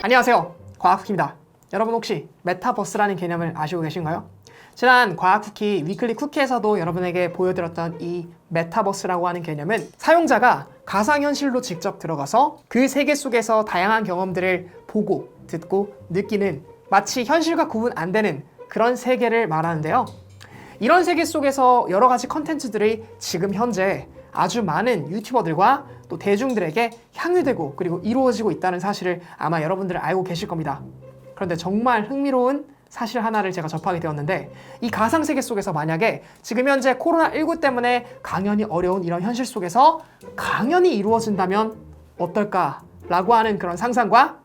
안녕하세요, 과학쿠키입니다. 여러분 혹시 메타버스라는 개념을 아시고 계신가요? 지난 과학쿠키 위클리 쿠키에서도 여러분에게 보여드렸던 이 메타버스라고 하는 개념은 사용자가 가상현실로 직접 들어가서 그 세계 속에서 다양한 경험들을 보고 듣고 느끼는 마치 현실과 구분 안 되는 그런 세계를 말하는데요. 이런 세계 속에서 여러 가지 컨텐츠들이 지금 현재 아주 많은 유튜버들과 또 대중들에게 향유되고 그리고 이루어지고 있다는 사실을 아마 여러분들은 알고 계실 겁니다. 그런데 정말 흥미로운 사실 하나를 제가 접하게 되었는데, 이 가상세계 속에서 만약에 지금 현재 코로나19 때문에 강연이 어려운 이런 현실 속에서 강연이 이루어진다면 어떨까라고 하는 그런 상상과,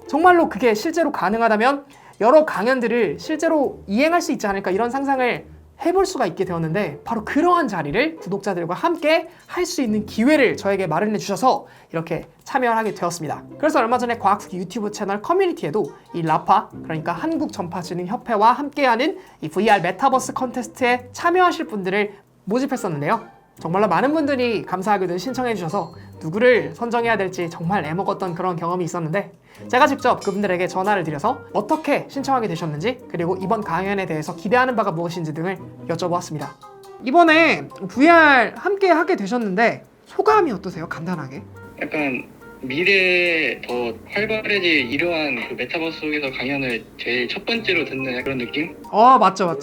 정말로 그게 실제로 가능하다면 여러 강연들을 실제로 이행할 수 있지 않을까, 이런 상상을 해볼 수가 있게 되었는데, 바로 그러한 자리를 구독자들과 함께 할 수 있는 기회를 저에게 마련해 주셔서 이렇게 참여하게 되었습니다. 그래서 얼마 전에 과학쿠키 유튜브 채널 커뮤니티에도 이 라파, 그러니까 한국전파진흥협회와 함께하는 이 VR 메타버스 컨테스트에 참여하실 분들을 모집했었는데요. 정말로 많은 분들이 감사하게도 신청해 주셔서 누구를 선정해야 될지 정말 애먹었던 그런 경험이 있었는데, 제가 직접 그분들에게 전화를 드려서 어떻게 신청하게 되셨는지, 그리고 이번 강연에 대해서 기대하는 바가 무엇인지 등을 여쭤보았습니다. 이번에 VR 함께 하게 되셨는데 소감이 어떠세요? 간단하게. 약간 미래에 더 활발해질 이러한 그 메타버스 속에서 강연을 제일 첫 번째로 듣는 그런 느낌? 맞죠.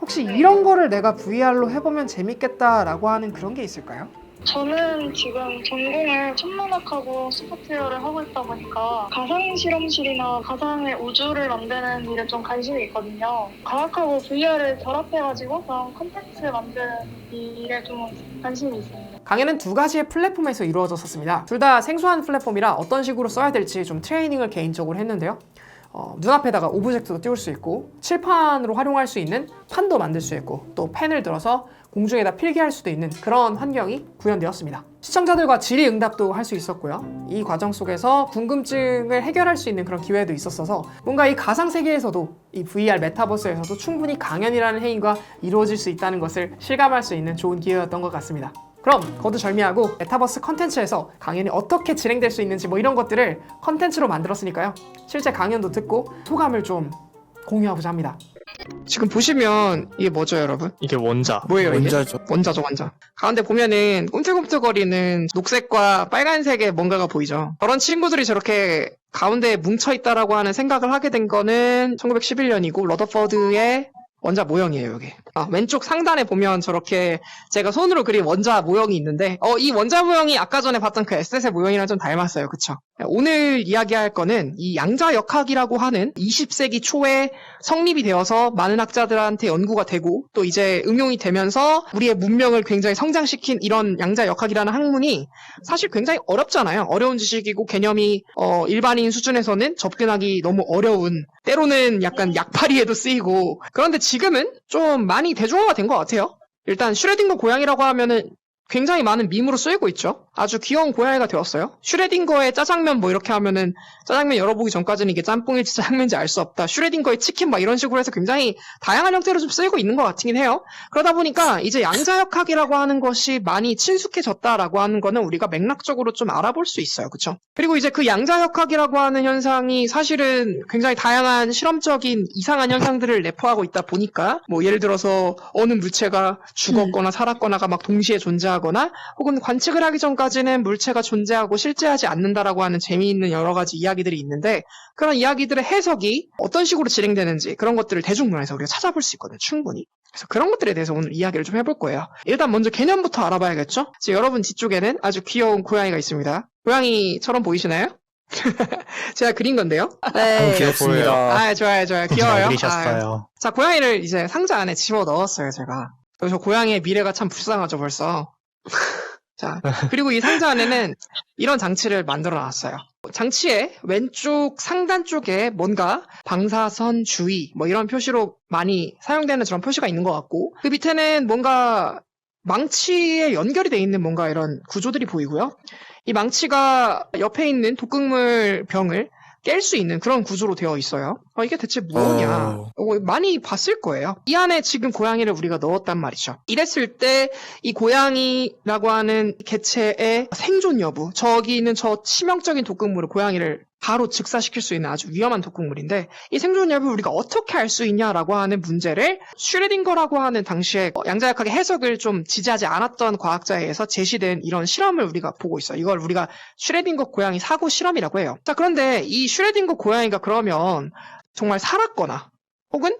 혹시 이런 거를 내가 VR로 해보면 재밌겠다라고 하는 그런 게 있을까요? 저는 지금 전공을 천문학하고 소프트웨어를 하고 있다 보니까 가상 실험실이나 가상의 우주를 만드는 일에 좀 관심이 있거든요. 과학하고 VR을 결합해가지고 그런 콘텐츠 만드는 일에 좀 관심이 있습니다. 강연은 두 가지의 플랫폼에서 이루어졌었습니다. 둘 다 생소한 플랫폼이라 어떤 식으로 써야 될지 좀 트레이닝을 개인적으로 했는데요. 눈앞에다가 오브젝트도 띄울 수 있고, 칠판으로 활용할 수 있는 판도 만들 수 있고, 또 펜을 들어서 공중에다 필기할 수도 있는 그런 환경이 구현되었습니다. 시청자들과 질의응답도 할 수 있었고요. 이 과정 속에서 궁금증을 해결할 수 있는 그런 기회도 있었어서 뭔가 이 가상세계에서도, 이 VR 메타버스에서도 충분히 강연이라는 행위가 이루어질 수 있다는 것을 실감할 수 있는 좋은 기회였던 것 같습니다. 그럼 거두절미하고 메타버스 컨텐츠에서 강연이 어떻게 진행될 수 있는지 이런 것들을 컨텐츠로 만들었으니까요. 실제 강연도 듣고 소감을 좀 공유하고자 합니다. 지금 보시면 이게 뭐죠, 여러분? 이게 원자. 뭐예요, 이게? 원자죠. 원자죠, 원자. 가운데 보면은 꿈틀꿈틀거리는 녹색과 빨간색의 뭔가가 보이죠. 저런 친구들이 저렇게 가운데에 뭉쳐있다라고 하는 생각을 하게 된 거는 1911년이고 러더퍼드의 원자 모형이에요, 여기. 왼쪽 상단에 보면 저렇게 제가 손으로 그린 원자 모형이 있는데, 이 원자 모형이 아까 전에 봤던 그 에스셋의 모형이랑 좀 닮았어요. 그쵸? 오늘 이야기할 거는 이 양자역학이라고 하는 20세기 초에 성립이 되어서 많은 학자들한테 연구가 되고 또 이제 응용이 되면서 우리의 문명을 굉장히 성장시킨 이런 양자역학이라는 학문이 사실 굉장히 어렵잖아요. 어려운 지식이고 개념이 일반인 수준에서는 접근하기 너무 어려운, 때로는 약간 약팔이에도 쓰이고, 그런데 지금은 좀 많이 대중화가 된 것 같아요. 일단 슈레딩거 고양이라고 하면은 굉장히 많은 밈으로 쓰이고 있죠. 아주 귀여운 고양이가 되었어요. 슈레딩거의 짜장면 이렇게 하면은 짜장면 열어보기 전까지는 이게 짬뽕일지 짜장면인지 알 수 없다. 슈레딩거의 치킨 이런 식으로 해서 굉장히 다양한 형태로 좀 쓰이고 있는 것 같긴 해요. 그러다 보니까 이제 양자역학이라고 하는 것이 많이 친숙해졌다라고 하는 거는 우리가 맥락적으로 좀 알아볼 수 있어요. 그쵸? 그리고 이제 그 양자역학이라고 하는 현상이 사실은 굉장히 다양한 실험적인 이상한 현상들을 내포하고 있다 보니까 예를 들어서 어느 물체가 죽었거나 살았거나가 막 동시에 존재하거나, 혹은 관측을 하기 전까지는 물체가 존재하고 실제하지 않는다라고 하는 재미있는 여러 가지 이야기들이 있는데, 그런 이야기들의 해석이 어떤 식으로 진행되는지 그런 것들을 대중문화에서 우리가 찾아볼 수 있거든요, 충분히. 그래서 그런 것들에 대해서 오늘 이야기를 좀 해볼 거예요. 일단 먼저 개념부터 알아봐야겠죠? 지금 여러분 뒤쪽에는 아주 귀여운 고양이가 있습니다. 고양이처럼 보이시나요? 제가 그린 건데요. 너무 귀엽습니다. 좋아요. 잘 귀여워요. 그리셨어요. 자, 고양이를 이제 상자 안에 집어 넣었어요, 제가. 그래서 고양이의 미래가 참 불쌍하죠, 벌써. 자, 그리고 이 상자 안에는 이런 장치를 만들어 놨어요. 장치의 왼쪽 상단 쪽에 뭔가 방사선 주의 이런 표시로 많이 사용되는 저런 표시가 있는 것 같고, 그 밑에는 뭔가 망치에 연결이 돼 있는 뭔가 이런 구조들이 보이고요. 이 망치가 옆에 있는 독극물 병을 깰 수 있는 그런 구조로 되어 있어요. 이게 대체 뭐냐? 많이 봤을 거예요. 이 안에 지금 고양이를 우리가 넣었단 말이죠. 이랬을 때 이 고양이라고 하는 개체의 생존 여부, 저기 있는 저 치명적인 독극물을 고양이를 바로 즉사시킬 수 있는 아주 위험한 독극물인데 이 생존 여부를 우리가 어떻게 알 수 있냐라고 하는 문제를 슈레딩거라고 하는 당시에 양자역학의 해석을 좀 지지하지 않았던 과학자에 의해서 제시된 이런 실험을 우리가 보고 있어요. 이걸 우리가 슈레딩거 고양이 사고 실험이라고 해요. 자, 그런데 이 슈레딩거 고양이가 그러면 정말 살았거나 혹은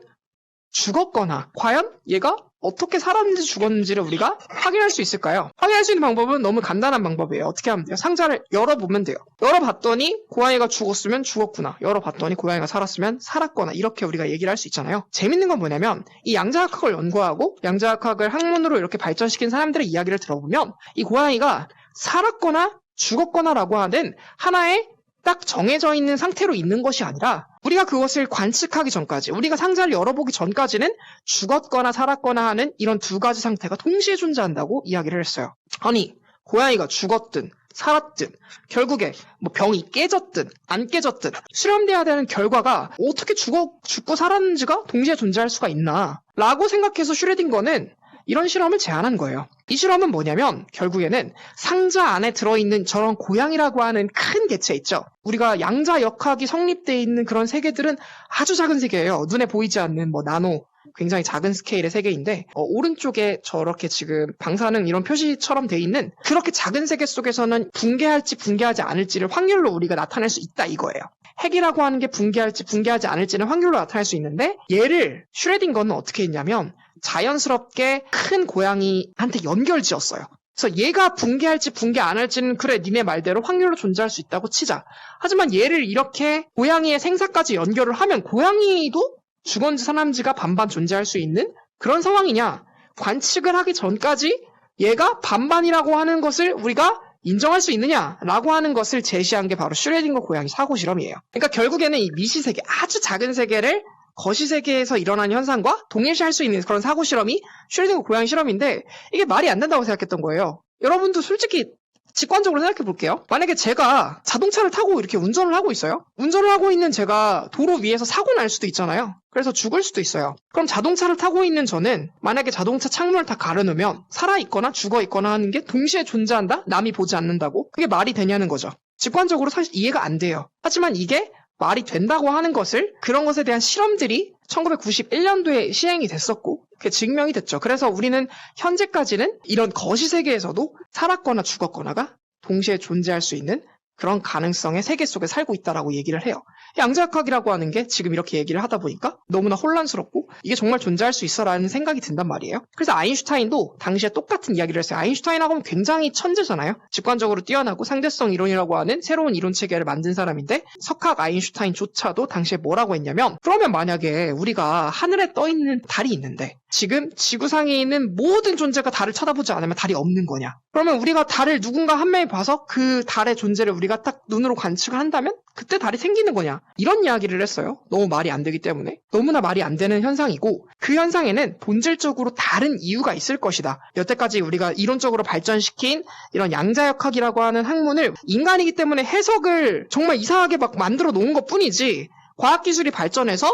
죽었거나 과연 얘가 어떻게 살았는지 죽었는지를 우리가 확인할 수 있을까요? 확인할 수 있는 방법은 너무 간단한 방법이에요. 어떻게 하면 돼요? 상자를 열어보면 돼요. 열어봤더니 고양이가 죽었으면 죽었구나. 열어봤더니 고양이가 살았으면 살았거나 이렇게 우리가 얘기를 할 수 있잖아요. 재밌는 건 뭐냐면 이 양자역학을 연구하고 양자역학을 학문으로 이렇게 발전시킨 사람들의 이야기를 들어보면 이 고양이가 살았거나 죽었거나라고 하는 하나의 딱 정해져 있는 상태로 있는 것이 아니라 우리가 그것을 관측하기 전까지 우리가 상자를 열어보기 전까지는 죽었거나 살았거나 하는 이런 두 가지 상태가 동시에 존재한다고 이야기를 했어요. 아니 고양이가 죽었든 살았든 결국에 뭐 병이 깨졌든 안 깨졌든 수렴돼야 되는 결과가 어떻게 죽고 살았는지가 동시에 존재할 수가 있나 라고 생각해서 슈레딩거는 이런 실험을 제안한 거예요. 이 실험은 뭐냐면 결국에는 상자 안에 들어있는 저런 고양이라고 하는 큰 개체 있죠. 우리가 양자역학이 성립되어 있는 그런 세계들은 아주 작은 세계예요. 눈에 보이지 않는 뭐 나노 굉장히 작은 스케일의 세계인데 오른쪽에 저렇게 지금 방사능 이런 표시처럼 돼 있는 그렇게 작은 세계 속에서는 붕괴할지 붕괴하지 않을지를 확률로 우리가 나타낼 수 있다 이거예요. 핵이라고 하는 게 붕괴할지 붕괴하지 않을지는 확률로 나타낼 수 있는데 얘를 슈레딩거는 어떻게 했냐면 자연스럽게 큰 고양이한테 연결지었어요. 그래서 얘가 붕괴할지 붕괴 안 할지는 그래 니네 말대로 확률로 존재할 수 있다고 치자. 하지만 얘를 이렇게 고양이의 생사까지 연결을 하면 고양이도 죽은지 살았는지가 반반 존재할 수 있는 그런 상황이냐. 관측을 하기 전까지 얘가 반반이라고 하는 것을 우리가 인정할 수 있느냐라고 하는 것을 제시한 게 바로 슈레딩거 고양이 사고 실험이에요. 그러니까 결국에는 이 미시세계 아주 작은 세계를 거시세계에서 일어난 현상과 동일시할 수 있는 그런 사고 실험이 슈레딩거 고양이 실험인데 이게 말이 안 된다고 생각했던 거예요. 여러분도 솔직히 직관적으로 생각해 볼게요. 만약에 제가 자동차를 타고 이렇게 운전을 하고 있어요. 운전을 하고 있는 제가 도로 위에서 사고 날 수도 있잖아요. 그래서 죽을 수도 있어요. 그럼 자동차를 타고 있는 저는 만약에 자동차 창문을 다 가려놓으면 살아있거나 죽어있거나 하는 게 동시에 존재한다? 남이 보지 않는다고? 그게 말이 되냐는 거죠. 직관적으로 사실 이해가 안 돼요. 하지만 이게 말이 된다고 하는 것을 그런 것에 대한 실험들이 1991년도에 시행이 됐었고 그게 증명이 됐죠. 그래서 우리는 현재까지는 이런 거시세계에서도 살았거나 죽었거나가 동시에 존재할 수 있는 그런 가능성의 세계 속에 살고 있다라고 얘기를 해요. 양자역학이라고 하는 게 지금 이렇게 얘기를 하다 보니까 너무나 혼란스럽고 이게 정말 존재할 수 있어라는 생각이 든단 말이에요. 그래서 아인슈타인도 당시에 똑같은 이야기를 했어요. 아인슈타인하고 하면 굉장히 천재잖아요. 직관적으로 뛰어나고 상대성 이론이라고 하는 새로운 이론 체계를 만든 사람인데 석학 아인슈타인조차도 당시에 뭐라고 했냐면 그러면 만약에 우리가 하늘에 떠 있는 달이 있는데 지금 지구상에 있는 모든 존재가 달을 쳐다보지 않으면 달이 없는 거냐? 그러면 우리가 달을 누군가 한 명이 봐서 그 달의 존재를 우리가 딱 눈으로 관측을 한다면 그때 달이 생기는 거냐? 이런 이야기를 했어요. 너무 말이 안 되기 때문에. 너무나 말이 안 되는 현상이고 그 현상에는 본질적으로 다른 이유가 있을 것이다. 여태까지 우리가 이론적으로 발전시킨 이런 양자역학이라고 하는 학문을 인간이기 때문에 해석을 정말 이상하게 막 만들어 놓은 것 뿐이지 과학기술이 발전해서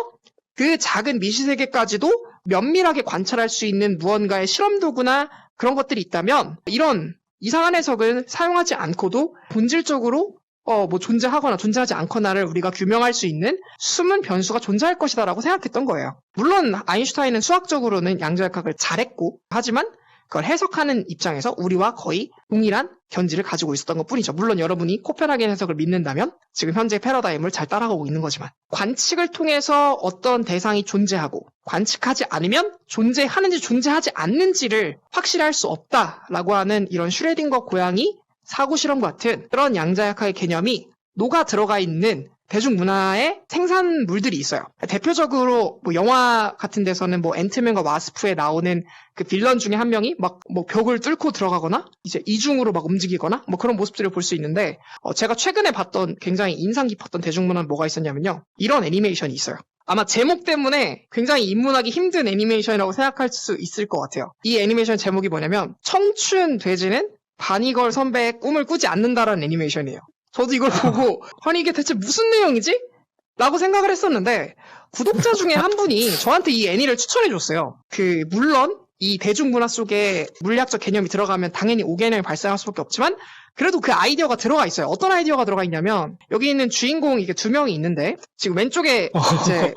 그 작은 미시세계까지도 면밀하게 관찰할 수 있는 무언가의 실험 도구나 그런 것들이 있다면 이런 이상한 해석을 사용하지 않고도 본질적으로 뭐 존재하거나 존재하지 않거나를 우리가 규명할 수 있는 숨은 변수가 존재할 것이다라고 생각했던 거예요. 물론 아인슈타인은 수학적으로는 양자역학을 잘했고 하지만 그걸 해석하는 입장에서 우리와 거의 동일한 견지를 가지고 있었던 것뿐이죠. 물론 여러분이 코페르하겐 해석을 믿는다면 지금 현재 패러다임을 잘 따라가고 있는 거지만 관측을 통해서 어떤 대상이 존재하고 관측하지 않으면 존재하는지 존재하지 않는지를 확실히 할 수 없다라고 하는 이런 슈레딩거 고양이 사고실험 같은 그런 양자역학의 개념이 녹아 들어가 있는 대중문화의 생산물들이 있어요. 대표적으로 뭐 영화 같은 데서는 뭐 앤트맨과 와스프에 나오는 그 빌런 중에 한 명이 막 뭐 벽을 뚫고 들어가거나 이제 이중으로 막 움직이거나 뭐 그런 모습들을 볼 수 있는데 제가 최근에 봤던 굉장히 인상 깊었던 대중문화는 뭐가 있었냐면요. 이런 애니메이션이 있어요. 아마 제목 때문에 굉장히 입문하기 힘든 애니메이션이라고 생각할 수 있을 것 같아요. 이 애니메이션 제목이 뭐냐면 청춘 돼지는 바니걸 선배의 꿈을 꾸지 않는다라는 애니메이션이에요. 저도 이걸 보고 아니 이게 대체 무슨 내용이지? 라고 생각을 했었는데 구독자 중에 한 분이 저한테 이 애니를 추천해줬어요. 물론 이 대중문화 속에 물리학적 개념이 들어가면 당연히 오개념이 발생할 수밖에 없지만 그래도 그 아이디어가 들어가 있어요. 어떤 아이디어가 들어가 있냐면 여기 있는 주인공 이게 2명이 있는데 지금 왼쪽에 이제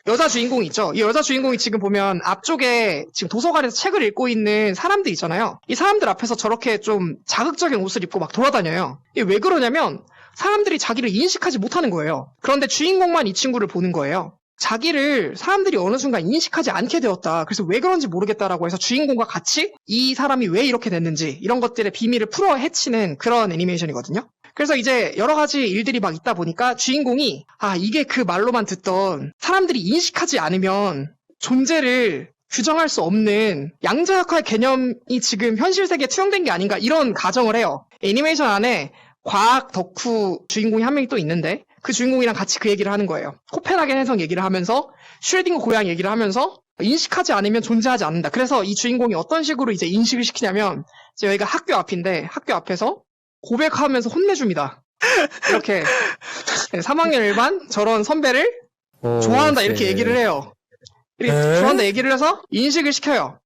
여자 주인공이 있죠. 이 여자 주인공이 지금 보면 앞쪽에 지금 도서관에서 책을 읽고 있는 사람들 있잖아요. 이 사람들 앞에서 저렇게 좀 자극적인 옷을 입고 막 돌아다녀요. 이게 왜 그러냐면 사람들이 자기를 인식하지 못하는 거예요. 그런데 주인공만 이 친구를 보는 거예요. 자기를 사람들이 어느 순간 인식하지 않게 되었다. 그래서 왜 그런지 모르겠다라고 해서 주인공과 같이 이 사람이 왜 이렇게 됐는지 이런 것들의 비밀을 풀어 헤치는 그런 애니메이션이거든요. 그래서 이제 여러 가지 일들이 막 있다 보니까 주인공이 이게 그 말로만 듣던 사람들이 인식하지 않으면 존재를 규정할 수 없는 양자역할 개념이 지금 현실 세계에 투영된 게 아닌가 이런 가정을 해요. 애니메이션 안에 과학 덕후 주인공이 한 명이 또 있는데 그 주인공이랑 같이 그 얘기를 하는 거예요. 코펜하겐 해성 얘기를 하면서 슈레딩거 고양 얘기를 하면서 인식하지 않으면 존재하지 않는다. 그래서 이 주인공이 어떤 식으로 이제 인식을 시키냐면 이제 여기가 학교 앞인데 학교 앞에서 고백하면서 혼내줍니다. 이렇게 3학년 일반 저런 선배를 좋아한다 이렇게 얘기를 해요. 이렇게 좋아한다 얘기를 해서 인식을 시켜요.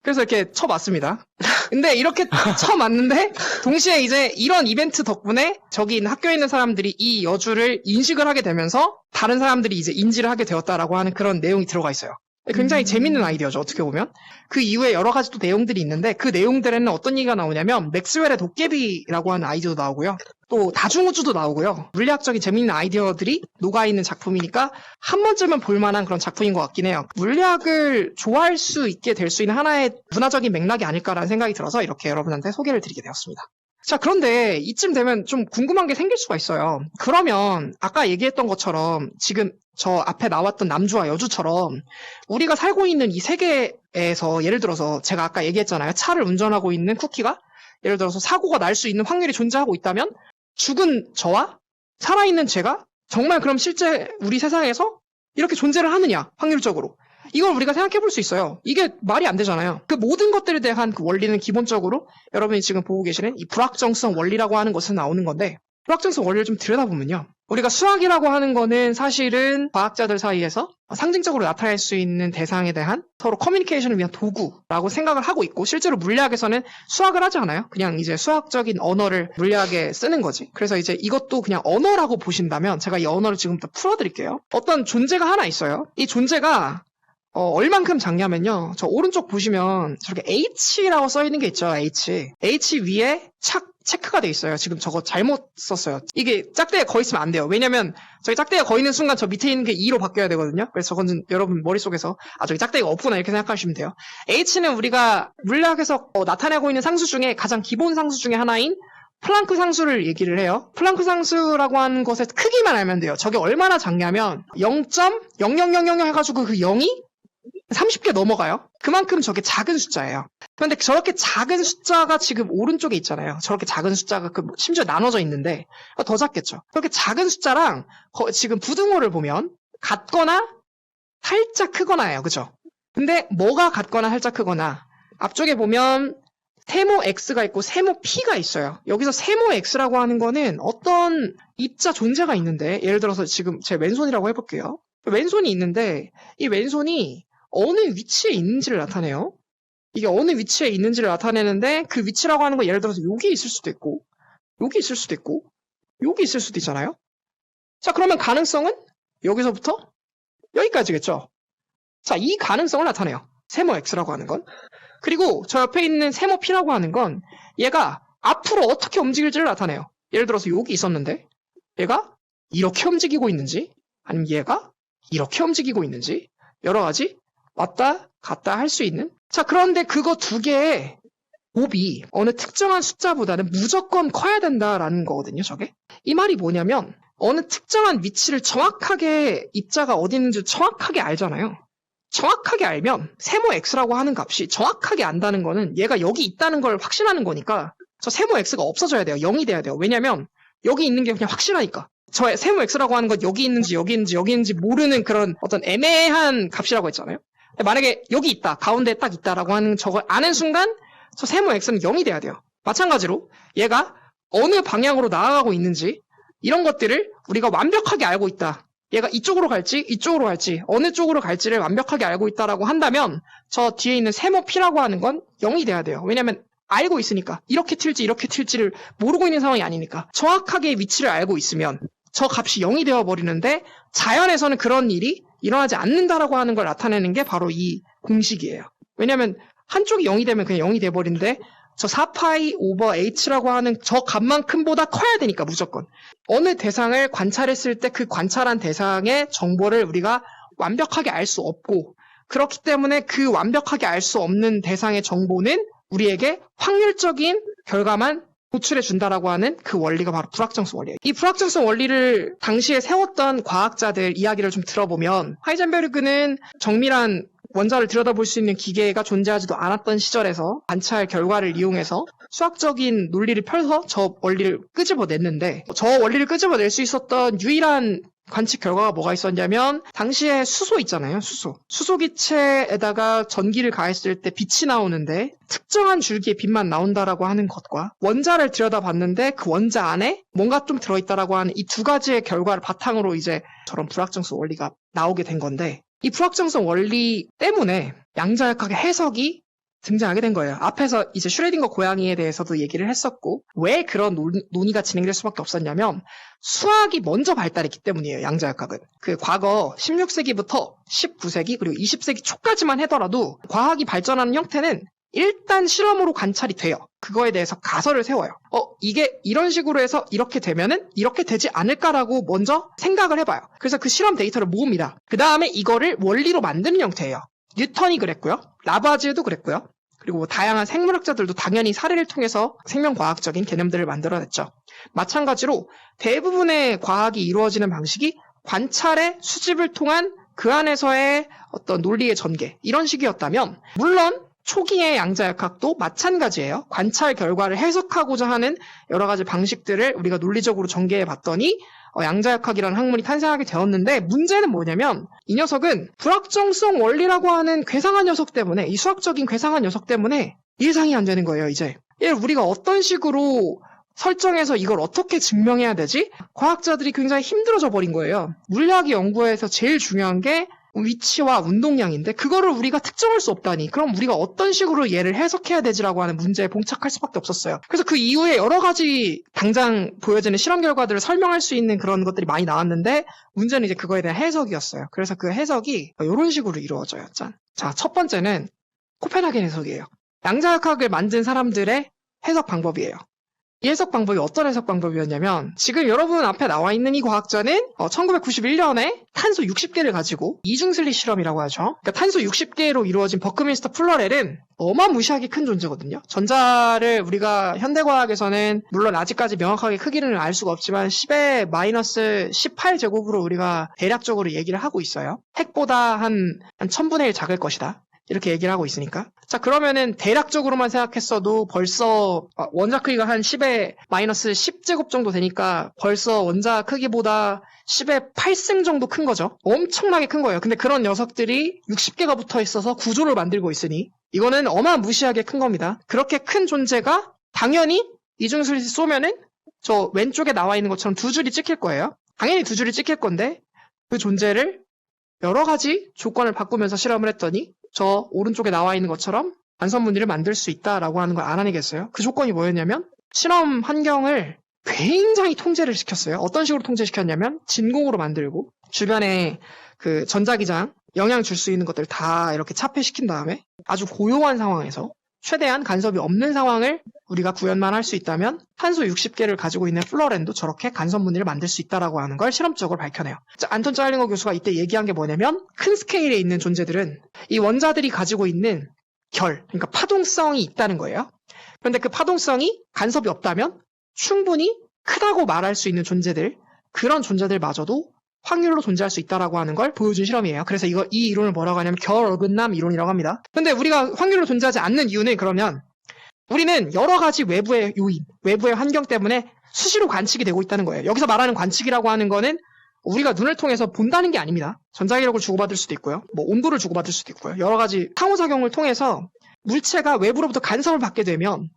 그래서 이렇게 쳐맞습니다. 근데 이렇게 쳐맞는데 동시에 이제 이런 이벤트 덕분에 저기 있는 학교에 있는 사람들이 이 여주를 인식을 하게 되면서 다른 사람들이 이제 인지를 하게 되었다라고 하는 그런 내용이 들어가 있어요. 굉장히 재밌는 아이디어죠. 어떻게 보면. 그 이후에 여러 가지 또 내용들이 있는데 그 내용들에는 어떤 얘기가 나오냐면 맥스웰의 도깨비라고 하는 아이디어도 나오고요. 또 다중우주도 나오고요. 물리학적인 재밌는 아이디어들이 녹아있는 작품이니까 한 번쯤은 볼만한 그런 작품인 것 같긴 해요. 물리학을 좋아할 수 있게 될 수 있는 하나의 문화적인 맥락이 아닐까라는 생각이 들어서 이렇게 여러분한테 소개를 드리게 되었습니다. 자, 그런데 이쯤 되면 좀 궁금한 게 생길 수가 있어요. 그러면 아까 얘기했던 것처럼 지금 저 앞에 나왔던 남주와 여주처럼 우리가 살고 있는 이 세계에서 예를 들어서 제가 아까 얘기했잖아요. 차를 운전하고 있는 쿠키가 예를 들어서 사고가 날 수 있는 확률이 존재하고 있다면 죽은 저와 살아있는 제가 정말 그럼 실제 우리 세상에서 이렇게 존재를 하느냐 확률적으로 이걸 우리가 생각해 볼 수 있어요. 이게 말이 안 되잖아요. 그 모든 것들에 대한 그 원리는 기본적으로 여러분이 지금 보고 계시는 이 불확정성 원리라고 하는 것에서 나오는 건데 불확정성 원리를 좀 들여다보면요. 우리가 수학이라고 하는 거는 사실은 과학자들 사이에서 상징적으로 나타낼 수 있는 대상에 대한 서로 커뮤니케이션을 위한 도구라고 생각을 하고 있고 실제로 물리학에서는 수학을 하지 않아요. 그냥 이제 수학적인 언어를 물리학에 쓰는 거지. 그래서 이제 이것도 그냥 언어라고 보신다면 제가 이 언어를 지금부터 풀어드릴게요. 어떤 존재가 하나 있어요. 이 존재가 얼만큼 작냐면요. 저 오른쪽 보시면 저렇게 H라고 써있는 게 있죠. H 위에 체크가 돼 있어요. 지금 저거 잘못 썼어요. 이게 짝대기에 거 있으면 안 돼요. 왜냐면 저기 짝대기가 거 있는 순간 저 밑에 있는 게 2로 바뀌어야 되거든요. 그래서 저건 여러분 머릿속에서 저기 짝대기가 없구나 이렇게 생각하시면 돼요. H는 우리가 물리학에서 나타내고 있는 상수 중에 가장 기본 상수 중에 하나인 플랑크 상수를 얘기를 해요. 플랑크 상수라고 하는 것의 크기만 알면 돼요. 저게 얼마나 작냐면 0.0000 해가지고 그 0이 30개 넘어가요. 그만큼 저게 작은 숫자예요. 그런데 저렇게 작은 숫자가 지금 오른쪽에 있잖아요. 저렇게 작은 숫자가 심지어 나눠져 있는데 더 작겠죠. 그렇게 작은 숫자랑 지금 부등호를 보면 같거나 살짝 크거나예요. 그죠? 근데 뭐가 같거나 살짝 크거나 앞쪽에 보면 세모 X가 있고 세모 P가 있어요. 여기서 세모 X라고 하는 거는 어떤 입자 존재가 있는데 예를 들어서 지금 제 왼손이라고 해볼게요. 왼손이 있는데 이 왼손이 어느 위치에 있는지를 나타내요. 이게 어느 위치에 있는지를 나타내는데 그 위치라고 하는 건 예를 들어서 여기 있을 수도 있고 여기 있을 수도 있고 여기 있을 수도 있잖아요. 자, 그러면 가능성은 여기서부터 여기까지겠죠. 자, 이 가능성을 나타내요. 세모 X라고 하는 건. 그리고 저 옆에 있는 세모 P라고 하는 건 얘가 앞으로 어떻게 움직일지를 나타내요. 예를 들어서 여기 있었는데 얘가 이렇게 움직이고 있는지 아니면 얘가 이렇게 움직이고 있는지 여러 가지 왔다 갔다 할 수 있는. 자, 그런데 그거 두 개의 곱이 어느 특정한 숫자보다는 무조건 커야 된다라는 거거든요. 저게. 이 말이 뭐냐면 어느 특정한 위치를 정확하게 입자가 어디 있는지 정확하게 알잖아요. 정확하게 알면 세모 X라고 하는 값이 정확하게 안다는 거는 얘가 여기 있다는 걸 확신하는 거니까 저 세모 X가 없어져야 돼요. 0이 돼야 돼요. 왜냐면 여기 있는 게 그냥 확실하니까. 저 세모 X라고 하는 건 여기 있는지 여기 있는지 여기 있는지 모르는 그런 어떤 애매한 값이라고 했잖아요. 만약에 여기 있다, 가운데에 딱 있다라고 하는 저걸 아는 순간 저 세모 X는 0이 돼야 돼요. 마찬가지로 얘가 어느 방향으로 나아가고 있는지 이런 것들을 우리가 완벽하게 알고 있다. 얘가 이쪽으로 갈지 이쪽으로 갈지 어느 쪽으로 갈지를 완벽하게 알고 있다라고 한다면 저 뒤에 있는 세모 P라고 하는 건 0이 돼야 돼요. 왜냐면 알고 있으니까 이렇게 튈지 이렇게 튈지를 모르고 있는 상황이 아니니까 정확하게 위치를 알고 있으면 저 값이 0이 되어버리는데 자연에서는 그런 일이 일어나지 않는다라고 하는 걸 나타내는 게 바로 이 공식이에요. 왜냐면 한쪽이 0이 되면 그냥 0이 돼버리는데 저 4파이 오버 h라고 하는 저 값만큼보다 커야 되니까 무조건. 어느 대상을 관찰했을 때 그 관찰한 대상의 정보를 우리가 완벽하게 알 수 없고 그렇기 때문에 그 완벽하게 알 수 없는 대상의 정보는 우리에게 확률적인 결과만 도출해 준다라고 하는 그 원리가 바로 불확정성 원리예요. 이 불확정성 원리를 당시에 세웠던 과학자들 이야기를 좀 들어보면 하이젠베르그는 정밀한 원자를 들여다볼 수 있는 기계가 존재하지도 않았던 시절에서 관찰 결과를 이용해서 수학적인 논리를 펴서 저 원리를 끄집어냈는데 저 원리를 끄집어낼 수 있었던 유일한 관측 결과가 뭐가 있었냐면 당시에 수소 있잖아요. 수소 기체에다가 전기를 가했을 때 빛이 나오는데 특정한 줄기의 빛만 나온다라고 하는 것과 원자를 들여다봤는데 그 원자 안에 뭔가 좀 들어있다라고 하는 이 두 가지의 결과를 바탕으로 이제 저런 불확정성 원리가 나오게 된 건데 이 불확정성 원리 때문에 양자역학의 해석이 등장하게 된 거예요. 앞에서 이제 슈레딩거 고양이에 대해서도 얘기를 했었고 왜 그런 논의가 진행될 수밖에 없었냐면 수학이 먼저 발달했기 때문이에요. 양자역학은. 그 과거 16세기부터 19세기 그리고 20세기 초까지만 하더라도 과학이 발전하는 형태는 일단 실험으로 관찰이 돼요. 그거에 대해서 가설을 세워요. 이게 이런 식으로 해서 이렇게 되면은 이렇게 되지 않을까라고 먼저 생각을 해봐요. 그래서 그 실험 데이터를 모읍니다. 그 다음에 이거를 원리로 만드는 형태예요. 뉴턴이 그랬고요. 라바즈도 그랬고요. 그리고 뭐 다양한 생물학자들도 당연히 사례를 통해서 생명과학적인 개념들을 만들어냈죠. 마찬가지로 대부분의 과학이 이루어지는 방식이 관찰의 수집을 통한 그 안에서의 어떤 논리의 전개 이런 식이었다면 물론 초기의 양자역학도 마찬가지예요. 관찰 결과를 해석하고자 하는 여러 가지 방식들을 우리가 논리적으로 전개해 봤더니 양자역학이라는 학문이 탄생하게 되었는데 문제는 뭐냐면 이 녀석은 불확정성 원리라고 하는 괴상한 녀석 때문에 이 수학적인 괴상한 녀석 때문에 예상이 안 되는 거예요. 이제 우리가 어떤 식으로 설정해서 이걸 어떻게 증명해야 되지? 과학자들이 굉장히 힘들어져 버린 거예요. 물리학 연구에서 제일 중요한 게 위치와 운동량인데 그거를 우리가 특정할 수 없다니 그럼 우리가 어떤 식으로 얘를 해석해야 되지라고 하는 문제에 봉착할 수밖에 없었어요. 그래서 그 이후에 여러 가지 당장 보여지는 실험 결과들을 설명할 수 있는 그런 것들이 많이 나왔는데 문제는 이제 그거에 대한 해석이었어요. 그래서 그 해석이 이런 식으로 이루어져요. 자, 첫 번째는 코펜하겐 해석이에요. 양자역학을 만든 사람들의 해석 방법이에요. 이 해석 방법이 어떤 해석 방법이었냐면 지금 여러분 앞에 나와 있는 이 과학자는 1991년에 탄소 60개를 가지고 이중슬릿 실험이라고 하죠. 그러니까 탄소 60개로 이루어진 버크민스터 플러렐은 어마무시하게 큰 존재거든요. 전자를 우리가 현대과학에서는 물론 아직까지 명확하게 크기를 알 수가 없지만 10의 마이너스 18제곱으로 우리가 대략적으로 얘기를 하고 있어요. 핵보다 한 1000분의 1 작을 것이다. 이렇게 얘기를 하고 있으니까. 자, 그러면은 대략적으로만 생각했어도 벌써 원자 크기가 한 10의 마이너스 10제곱 정도 되니까 벌써 원자 크기보다 10의 8승 정도 큰 거죠. 엄청나게 큰 거예요. 근데 그런 녀석들이 60개가 붙어 있어서 구조를 만들고 있으니 이거는 어마무시하게 큰 겁니다. 그렇게 큰 존재가 당연히 이중슬릿을 쏘면은 저 왼쪽에 나와 있는 것처럼 두 줄이 찍힐 거예요. 당연히 두 줄이 찍힐 건데 그 존재를 여러 가지 조건을 바꾸면서 실험을 했더니 저 오른쪽에 나와 있는 것처럼 간섭무늬를 만들 수 있다라고 하는 걸 알아내겠어요. 그 조건이 뭐였냐면 실험 환경을 굉장히 통제를 시켰어요. 어떤 식으로 통제시켰냐면 진공으로 만들고 주변에 그 전자기장 영향 줄 수 있는 것들 다 이렇게 차폐시킨 다음에 아주 고요한 상황에서 최대한 간섭이 없는 상황을 우리가 구현만 할 수 있다면 탄소 60개를 가지고 있는 플로렌도 저렇게 간섭무늬를 만들 수 있다라고 하는 걸 실험적으로 밝혀내요. 자, 안톤 짜일링거 교수가 이때 얘기한 게 뭐냐면 큰 스케일에 있는 존재들은 이 원자들이 가지고 있는 그러니까 파동성이 있다는 거예요. 그런데 그 파동성이 간섭이 없다면 충분히 크다고 말할 수 있는 존재들, 그런 존재들마저도 확률로 존재할 수 있다라고 하는 걸 보여준 실험이에요. 그래서 이 이론을 뭐라고 하냐면 결어긋남 이론이라고 합니다. 근데 우리가 확률로 존재하지 않는 이유는 그러면 우리는 여러 가지 외부의 요인, 외부의 환경 때문에 수시로 관측이 되고 있다는 거예요. 여기서 말하는 관측이라고 하는 거는 우리가 눈을 통해서 본다는 게 아닙니다. 전자기력을 주고받을 수도 있고요. 뭐 온도를 주고받을 수도 있고요. 여러 가지 상호작용을 통해서 물체가 외부로부터 간섭을 받게 되면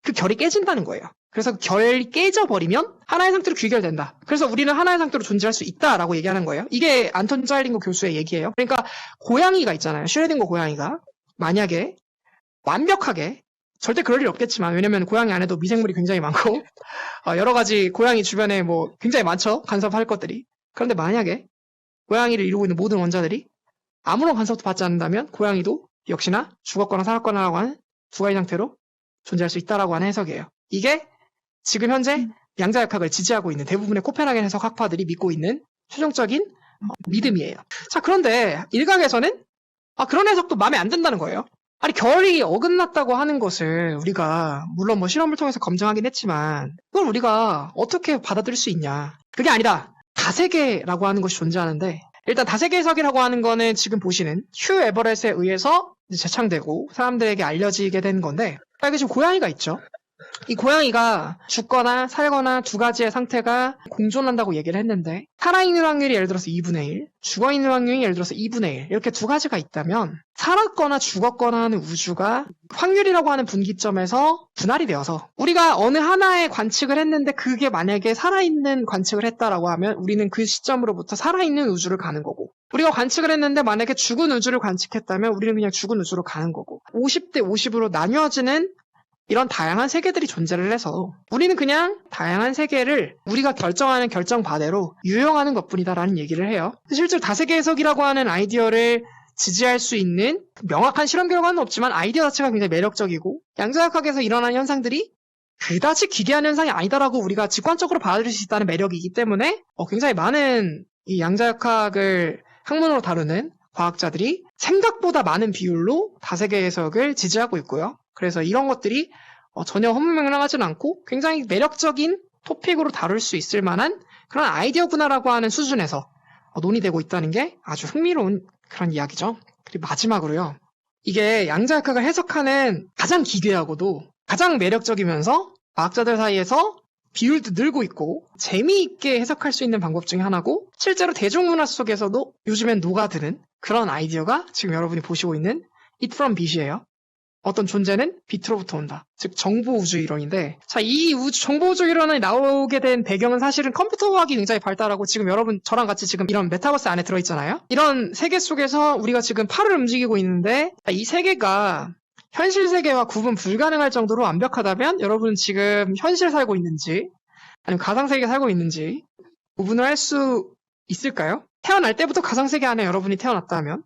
그 결이 깨진다는 거예요. 그래서 그 결이 깨져버리면 하나의 상태로 귀결된다. 그래서 우리는 하나의 상태로 존재할 수 있다라고 얘기하는 거예요. 이게 안톤 자일링거 교수의 얘기예요. 그러니까 고양이가 있잖아요. 슈레딩거 고양이가 만약에 완벽하게 절대 그럴 일 없겠지만 왜냐면 고양이 안에도 미생물이 굉장히 많고 여러 가지 고양이 주변에 뭐 굉장히 많죠. 간섭할 것들이. 그런데 만약에 고양이를 이루고 있는 모든 원자들이 아무런 간섭도 받지 않는다면 고양이도 역시나 죽었거나 살았거나라고 하는 두 가지 상태로 존재할 수 있다라고 하는 해석이에요. 이게 지금 현재 양자역학을 지지하고 있는 대부분의 코펜하겐 해석 학파들이 믿고 있는 최종적인 믿음이에요. 자, 그런데 일각에서는 그런 해석도 마음에 안 든다는 거예요. 아니, 결이 어긋났다고 하는 것을 우리가 물론 뭐 실험을 통해서 검증하긴 했지만 그걸 우리가 어떻게 받아들일 수 있냐. 그게 아니라 다세계라고 하는 것이 존재하는데 일단 다세계 해석이라고 하는 거는 지금 보시는 휴 에버렛에 의해서 재창되고 사람들에게 알려지게 된 건데 여기 지금 고양이가 있죠. 이 고양이가 죽거나 살거나 두 가지의 상태가 공존한다고 얘기를 했는데 살아있는 확률이 예를 들어서 2분의 1, 죽어있는 확률이 예를 들어서 2분의 1 이렇게 두 가지가 있다면 살았거나 죽었거나 하는 우주가 확률이라고 하는 분기점에서 분할이 되어서 우리가 어느 하나의 관측을 했는데 그게 만약에 살아있는 관측을 했다라고 하면 우리는 그 시점으로부터 살아있는 우주를 가는 거고 우리가 관측을 했는데 만약에 죽은 우주를 관측했다면 우리는 그냥 죽은 우주로 가는 거고 50대 50으로 나뉘어지는 이런 다양한 세계들이 존재를 해서 우리는 그냥 다양한 세계를 우리가 결정하는 결정바대로 유용하는 것뿐이다라는 얘기를 해요. 실제로 다세계 해석이라고 하는 아이디어를 지지할 수 있는 명확한 실험 결과는 없지만 아이디어 자체가 굉장히 매력적이고 양자역학에서 일어나는 현상들이 그다지 기괴한 현상이 아니다라고 우리가 직관적으로 받아들일 수 있다는 매력이기 때문에 굉장히 많은 이 양자역학을 학문으로 다루는 과학자들이 생각보다 많은 비율로 다세계 해석을 지지하고 있고요. 그래서 이런 것들이 전혀 허무맹랑하진 않고 굉장히 매력적인 토픽으로 다룰 수 있을 만한 그런 아이디어구나라고 하는 수준에서 논의되고 있다는 게 아주 흥미로운 그런 이야기죠. 그리고 마지막으로요. 이게 양자역학을 해석하는 가장 기괴하고도 가장 매력적이면서 과학자들 사이에서 비율도 늘고 있고 재미있게 해석할 수 있는 방법 중에 하나고 실제로 대중문화 속에서도 요즘엔 녹아드는 그런 아이디어가 지금 여러분이 보시고 있는 It from Bit이에요. 어떤 존재는 빛으로부터 온다. 즉 정보우주 이론인데 자, 이 정보우주 이론이 나오게 된 배경은 사실은 컴퓨터과학이 굉장히 발달하고 지금 여러분 저랑 같이 지금 이런 메타버스 안에 들어있잖아요. 이런 세계 속에서 우리가 지금 팔을 움직이고 있는데 이 세계가 현실 세계와 구분 불가능할 정도로 완벽하다면 여러분 지금 현실 살고 있는지 아니면 가상세계 살고 있는지 구분을 할 수 있을까요? 태어날 때부터 가상세계 안에 여러분이 태어났다면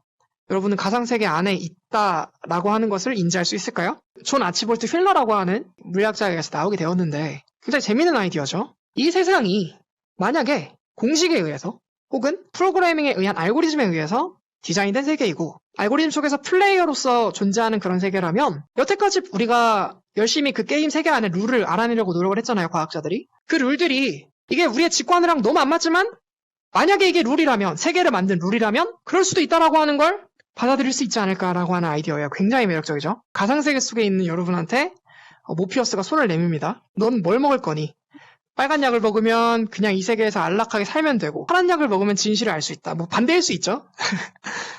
여러분은 가상세계 안에 있다라고 하는 것을 인지할 수 있을까요? 존 아치볼트 휠러라고 하는 물리학자에게서 나오게 되었는데 굉장히 재미있는 아이디어죠. 이 세상이 만약에 공식에 의해서 혹은 프로그래밍에 의한 알고리즘에 의해서 디자인된 세계이고 알고리즘 속에서 플레이어로서 존재하는 그런 세계라면 여태까지 우리가 열심히 그 게임 세계 안에 룰을 알아내려고 노력을 했잖아요. 과학자들이. 그 룰들이 이게 우리의 직관이랑 너무 안 맞지만 만약에 이게 룰이라면 세계를 만든 룰이라면 그럴 수도 있다라고 하는 걸 받아들일 수 있지 않을까라고 하는 아이디어예요. 굉장히 매력적이죠. 가상세계 속에 있는 여러분한테 모피어스가 손을 내밉니다. 넌 뭘 먹을 거니? 빨간 약을 먹으면 그냥 이 세계에서 안락하게 살면 되고 파란 약을 먹으면 진실을 알 수 있다. 뭐 반대일 수 있죠.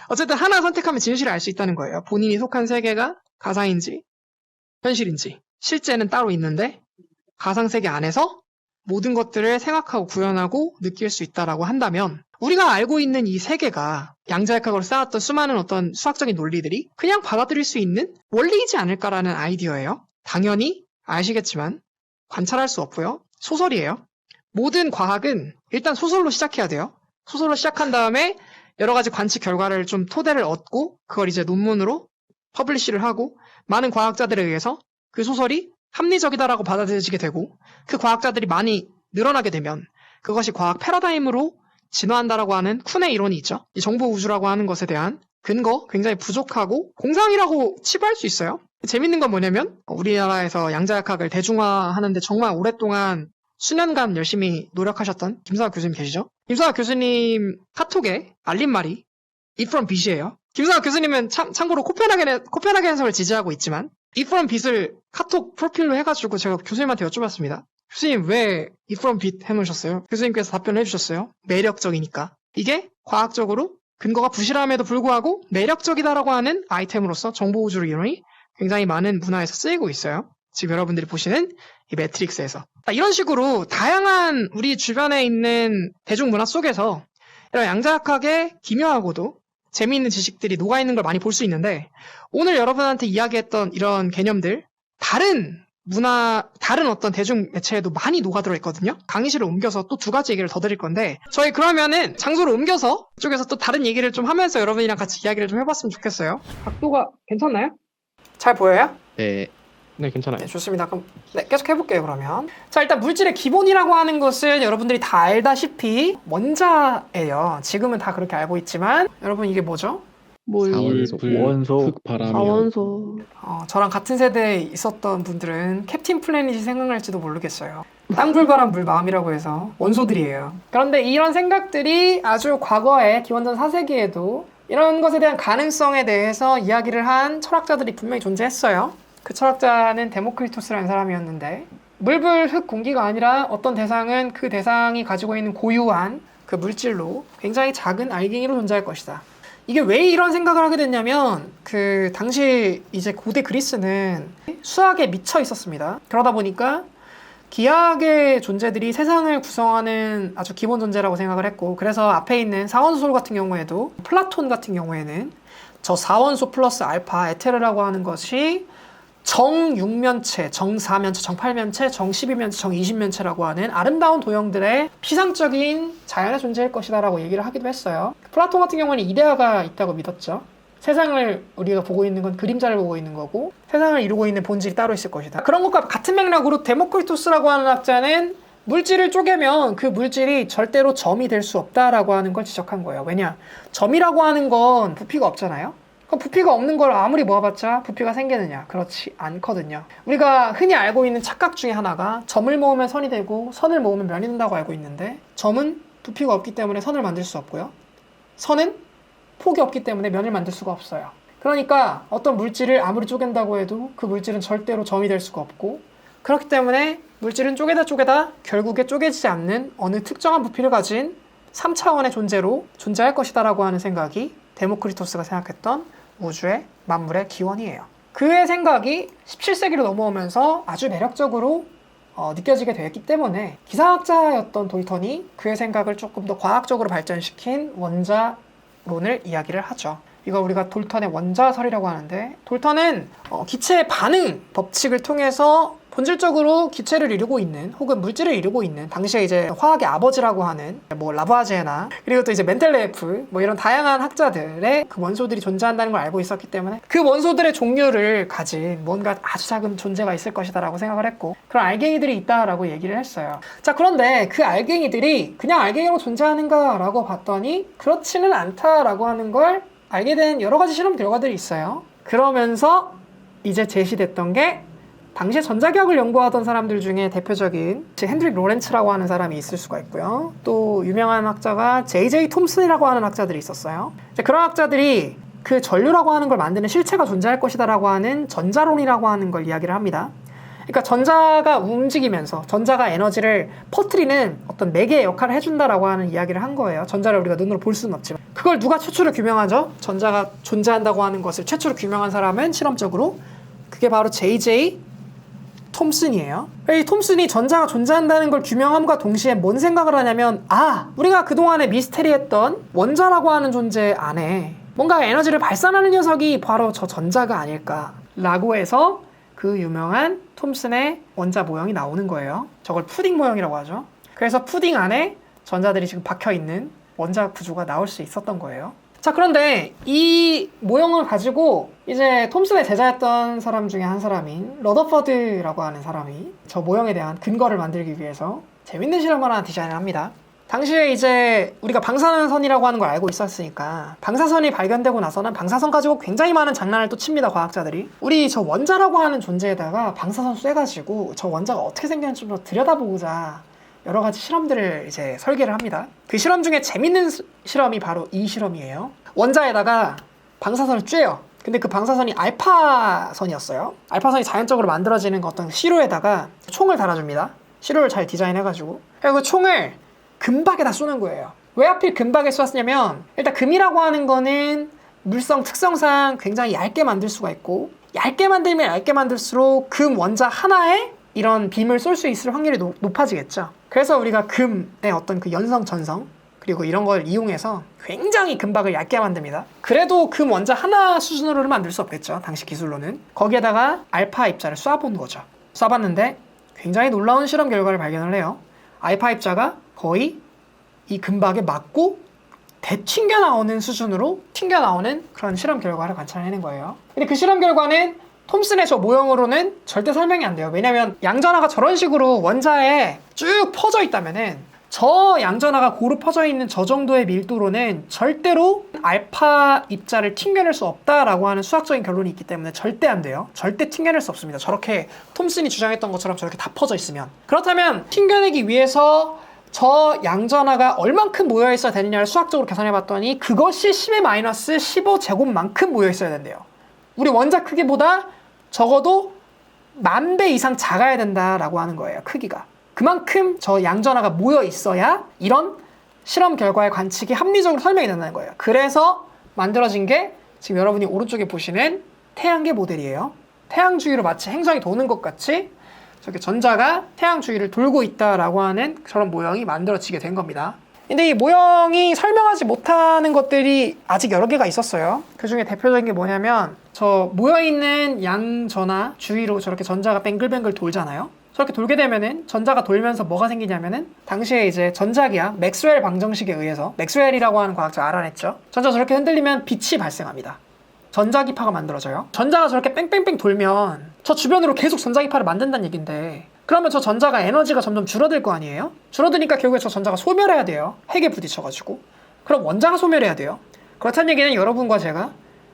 어쨌든 하나 선택하면 진실을 알 수 있다는 거예요. 본인이 속한 세계가 가상인지 현실인지 실제는 따로 있는데 가상세계 안에서 모든 것들을 생각하고 구현하고 느낄 수 있다라고 한다면 우리가 알고 있는 이 세계가 양자역학으로 쌓았던 수많은 어떤 수학적인 논리들이 그냥 받아들일 수 있는 원리이지 않을까라는 아이디어예요. 당연히 아시겠지만 관찰할 수 없고요. 소설이에요. 모든 과학은 일단 소설로 시작해야 돼요. 소설로 시작한 다음에 여러 가지 관측 결과를 좀 토대를 얻고 그걸 이제 논문으로 퍼블리시를 하고 많은 과학자들에 의해서 그 소설이 합리적이다라고 받아들여지게 되고 그 과학자들이 많이 늘어나게 되면 그것이 과학 패러다임으로 진화한다라고 하는 쿤의 이론이 있죠. 이 정보 우주라고 하는 것에 대한 근거 굉장히 부족하고 공상이라고 치부할 수 있어요. 재밌는 건 뭐냐면 우리나라에서 양자역학을 대중화하는데 정말 오랫동안 수년간 열심히 노력하셨던 김성학 교수님 계시죠? 김성학 교수님 카톡에 알림말이 It from Bit이에요. 김성학 교수님은 참고로 코펜하겐 해석을 지지하고 있지만 It from Bit을 카톡 프로필로 해가지고 제가 교수님한테 여쭤봤습니다. 교수님 왜 It from Bit 해놓으셨어요? 교수님께서 답변을 해주셨어요. 매력적이니까. 이게 과학적으로 근거가 부실함에도 불구하고 매력적이다라고 하는 아이템으로서 정보우주 이론이 굉장히 많은 문화에서 쓰이고 있어요. 지금 여러분들이 보시는 이 매트릭스에서. 이런 식으로 다양한 우리 주변에 있는 대중문화 속에서 이런 양자역학의 기묘하고도 재미있는 지식들이 녹아있는 걸 많이 볼 수 있는데, 오늘 여러분한테 이야기했던 이런 개념들, 다른 어떤 대중 매체에도 많이 녹아들어 있거든요. 강의실을 옮겨서 또 두 가지 얘기를 더 드릴 건데, 저희 그러면은 장소를 옮겨서 이쪽에서 또 다른 얘기를 좀 하면서 여러분이랑 같이 이야기를 좀 해봤으면 좋겠어요. 각도가 괜찮나요? 잘 보여요? 네. 네, 괜찮아요. 네, 좋습니다. 그럼 계속 해볼게요, 그러면. 자, 일단 물질의 기본이라고 하는 것은 여러분들이 다 알다시피 원자예요. 지금은 다 그렇게 알고 있지만, 여러분 이게 뭐죠? 사원소. 원소, 흙, 바람이요. 사원소. 저랑 같은 세대에 있었던 분들은 캡틴 플래닛이 생각날지도 모르겠어요. 땅, 불, 바람, 물, 마음이라고 해서 원소들이에요. 그런데 이런 생각들이 아주 과거에 기원전 4세기에도 이런 것에 대한 가능성에 대해서 이야기를 한 철학자들이 분명히 존재했어요. 그 철학자는 데모크리토스라는 사람이었는데, 물, 불, 흙, 공기가 아니라 어떤 대상은 그 대상이 가지고 있는 고유한 그 물질로 굉장히 작은 알갱이로 존재할 것이다. 이게 왜 이런 생각을 하게 됐냐면, 그 당시 이제 고대 그리스는 수학에 미쳐 있었습니다. 그러다 보니까 기하학의 존재들이 세상을 구성하는 아주 기본 존재라고 생각을 했고, 그래서 앞에 있는 사원소 같은 경우에도, 플라톤 같은 경우에는 저 사원소 플러스 알파 에테르라고 하는 것이 정6면체, 정4면체, 정8면체, 정12면체, 정20면체라고 하는 아름다운 도형들의 피상적인 자연의 존재일 것이다 라고 얘기를 하기도 했어요. 플라톤 같은 경우는 이데아가 있다고 믿었죠. 세상을 우리가 보고 있는 건 그림자를 보고 있는 거고, 세상을 이루고 있는 본질이 따로 있을 것이다. 그런 것과 같은 맥락으로 데모크리토스라고 하는 학자는 물질을 쪼개면 그 물질이 절대로 점이 될 수 없다라고 하는 걸 지적한 거예요. 왜냐? 점이라고 하는 건 부피가 없잖아요. 그 부피가 없는 걸 아무리 모아봤자 부피가 생기느냐? 그렇지 않거든요. 우리가 흔히 알고 있는 착각 중에 하나가 점을 모으면 선이 되고 선을 모으면 면이 된다고 알고 있는데, 점은 부피가 없기 때문에 선을 만들 수 없고요. 선은 폭이 없기 때문에 면을 만들 수가 없어요. 그러니까 어떤 물질을 아무리 쪼갠다고 해도 그 물질은 절대로 점이 될 수가 없고, 그렇기 때문에 물질은 쪼개다 결국에 쪼개지지 않는 어느 특정한 부피를 가진 3차원의 존재로 존재할 것이다 라고 하는 생각이 데모크리토스가 생각했던 우주의 만물의 기원이에요. 그의 생각이 17세기로 넘어오면서 아주 매력적으로 느껴지게 되었기 때문에 기상학자였던 돌턴이 그의 생각을 조금 더 과학적으로 발전시킨 원자론을 이야기를 하죠. 이걸 우리가 돌턴의 원자설이라고 하는데, 돌턴은 기체의 반응 법칙을 통해서 본질적으로 기체를 이루고 있는, 혹은 물질을 이루고 있는, 당시에 이제 화학의 아버지라고 하는 라부아제나, 그리고 또 이제 멘델레예프, 이런 다양한 학자들의 그 원소들이 존재한다는 걸 알고 있었기 때문에 그 원소들의 종류를 가진 뭔가 아주 작은 존재가 있을 것이다 라고 생각을 했고, 그런 알갱이들이 있다라고 얘기를 했어요. 자, 그런데 그 알갱이들이 그냥 알갱이로 존재하는가 라고 봤더니 그렇지는 않다라고 하는 걸 알게 된 여러 가지 실험 결과들이 있어요. 그러면서 이제 제시됐던 게, 당시에 전자기학을 연구하던 사람들 중에 대표적인 핸드릭 로렌츠라고 하는 사람이 있을 수가 있고요. 또 유명한 학자가 J.J. 톰슨이라고 하는 학자들이 있었어요. 그런 학자들이 그 전류라고 하는 걸 만드는 실체가 존재할 것이다 라고 하는 전자론이라고 하는 걸 이야기를 합니다. 그러니까 전자가 움직이면서 전자가 에너지를 퍼뜨리는 어떤 매개의 역할을 해준다라고 하는 이야기를 한 거예요. 전자를 우리가 눈으로 볼 수는 없지만. 그걸 누가 최초로 규명하죠? 전자가 존재한다고 하는 것을 최초로 규명한 사람은 실험적으로, 그게 바로 J.J. 톰슨이에요. 이 톰슨이 전자가 존재한다는 걸 규명함과 동시에 뭔 생각을 하냐면, 우리가 그동안에 미스테리했던 원자라고 하는 존재 안에 뭔가 에너지를 발산하는 녀석이 바로 저 전자가 아닐까라고 해서 그 유명한 톰슨의 원자 모형이 나오는 거예요. 저걸 푸딩 모형이라고 하죠. 그래서 푸딩 안에 전자들이 지금 박혀있는 원자 구조가 나올 수 있었던 거예요. 자, 그런데 이 모형을 가지고 이제 톰슨의 제자였던 사람 중에 한 사람인 러더퍼드라고 하는 사람이 저 모형에 대한 근거를 만들기 위해서 재밌는 실험을 하나 디자인을 합니다. 당시에 이제 우리가 방사선이라고 하는 걸 알고 있었으니까, 방사선이 발견되고 나서는 방사선 가지고 굉장히 많은 장난을 또 칩니다, 과학자들이. 우리 저 원자라고 하는 존재에다가 방사선 쏴가지고 저 원자가 어떻게 생겼는지 좀 들여다보고자 여러 가지 실험들을 이제 설계를 합니다. 그 실험 중에 재밌는 실험이 바로 이 실험이에요. 원자에다가 방사선을 쬐요. 근데 그 방사선이 알파선이었어요. 알파선이 자연적으로 만들어지는 어떤 시료에다가 총을 달아줍니다. 시료를 잘 디자인해가지고. 그리고 그 총을 금박에다 쏘는 거예요. 왜 하필 금박에 쏘았냐면, 일단 금이라고 하는 거는 물성 특성상 굉장히 얇게 만들 수가 있고, 얇게 만들면 얇게 만들수록 금 원자 하나에 이런 빔을 쏠 수 있을 확률이 높아지겠죠. 그래서 우리가 금의 어떤 그 연성, 전성 그리고 이런 걸 이용해서 굉장히 금박을 얇게 만듭니다. 그래도 금 원자 하나 수준으로는 만들 수 없겠죠. 당시 기술로는. 거기에다가 알파 입자를 쏴본 거죠. 쏴봤는데 굉장히 놀라운 실험 결과를 발견을 해요. 알파 입자가 거의 이 금박에 맞고 대튕겨 나오는 수준으로 튕겨 나오는 그런 실험 결과를 관찰해낸 거예요. 근데 그 실험 결과는 톰슨의 저 모형으로는 절대 설명이 안 돼요. 왜냐면 양전하가 저런 식으로 원자에 쭉 퍼져 있다면은 저 양전하가 고루 퍼져 있는 저 정도의 밀도로는 절대로 알파 입자를 튕겨낼 수 없다라고 하는 수학적인 결론이 있기 때문에 절대 안 돼요. 절대 튕겨낼 수 없습니다. 저렇게 톰슨이 주장했던 것처럼 저렇게 다 퍼져 있으면. 그렇다면 튕겨내기 위해서 저 양전하가 얼만큼 모여 있어야 되느냐를 수학적으로 계산해 봤더니 그것이 10의 마이너스 15제곱만큼 모여 있어야 된대요. 우리 원자 크기보다 적어도 10,000배 이상 작아야 된다라고 하는 거예요. 크기가. 그만큼 저 양전하가 모여 있어야 이런 실험 결과의 관측이 합리적으로 설명이 된다는 거예요. 그래서 만들어진 게 지금 여러분이 오른쪽에 보시는 태양계 모델이에요. 태양 주위로 마치 행성이 도는 것 같이 저렇게 전자가 태양 주위를 돌고 있다라고 하는 저런 모형이 만들어지게 된 겁니다. 근데 이 모형이 설명하지 못하는 것들이 아직 여러 개가 있었어요. 그 중에 대표적인 게 뭐냐면 저 모여있는 양전하 주위로 저렇게 전자가 뱅글뱅글 돌잖아요. 저렇게 돌게 되면은 전자가 돌면서 뭐가 생기냐면은 당시에 이제 전자기학 맥스웰 방정식에 의해서 맥스웰이라고 하는 과학자 알아냈죠. 전자 저렇게 흔들리면 빛이 발생합니다. 전자기파가 만들어져요. 전자가 저렇게 뺑뺑뺑 돌면 저 주변으로 계속 전자기파를 만든다는 얘긴데 그러면 저 전자가 에너지가 점점 줄어들 거 아니에요? 줄어드니까 결국에 저 전자가 소멸해야 돼요. 핵에 부딪혀가지고. 그럼 원자가 소멸해야 돼요. 그렇다는 얘기는 여러분과 제가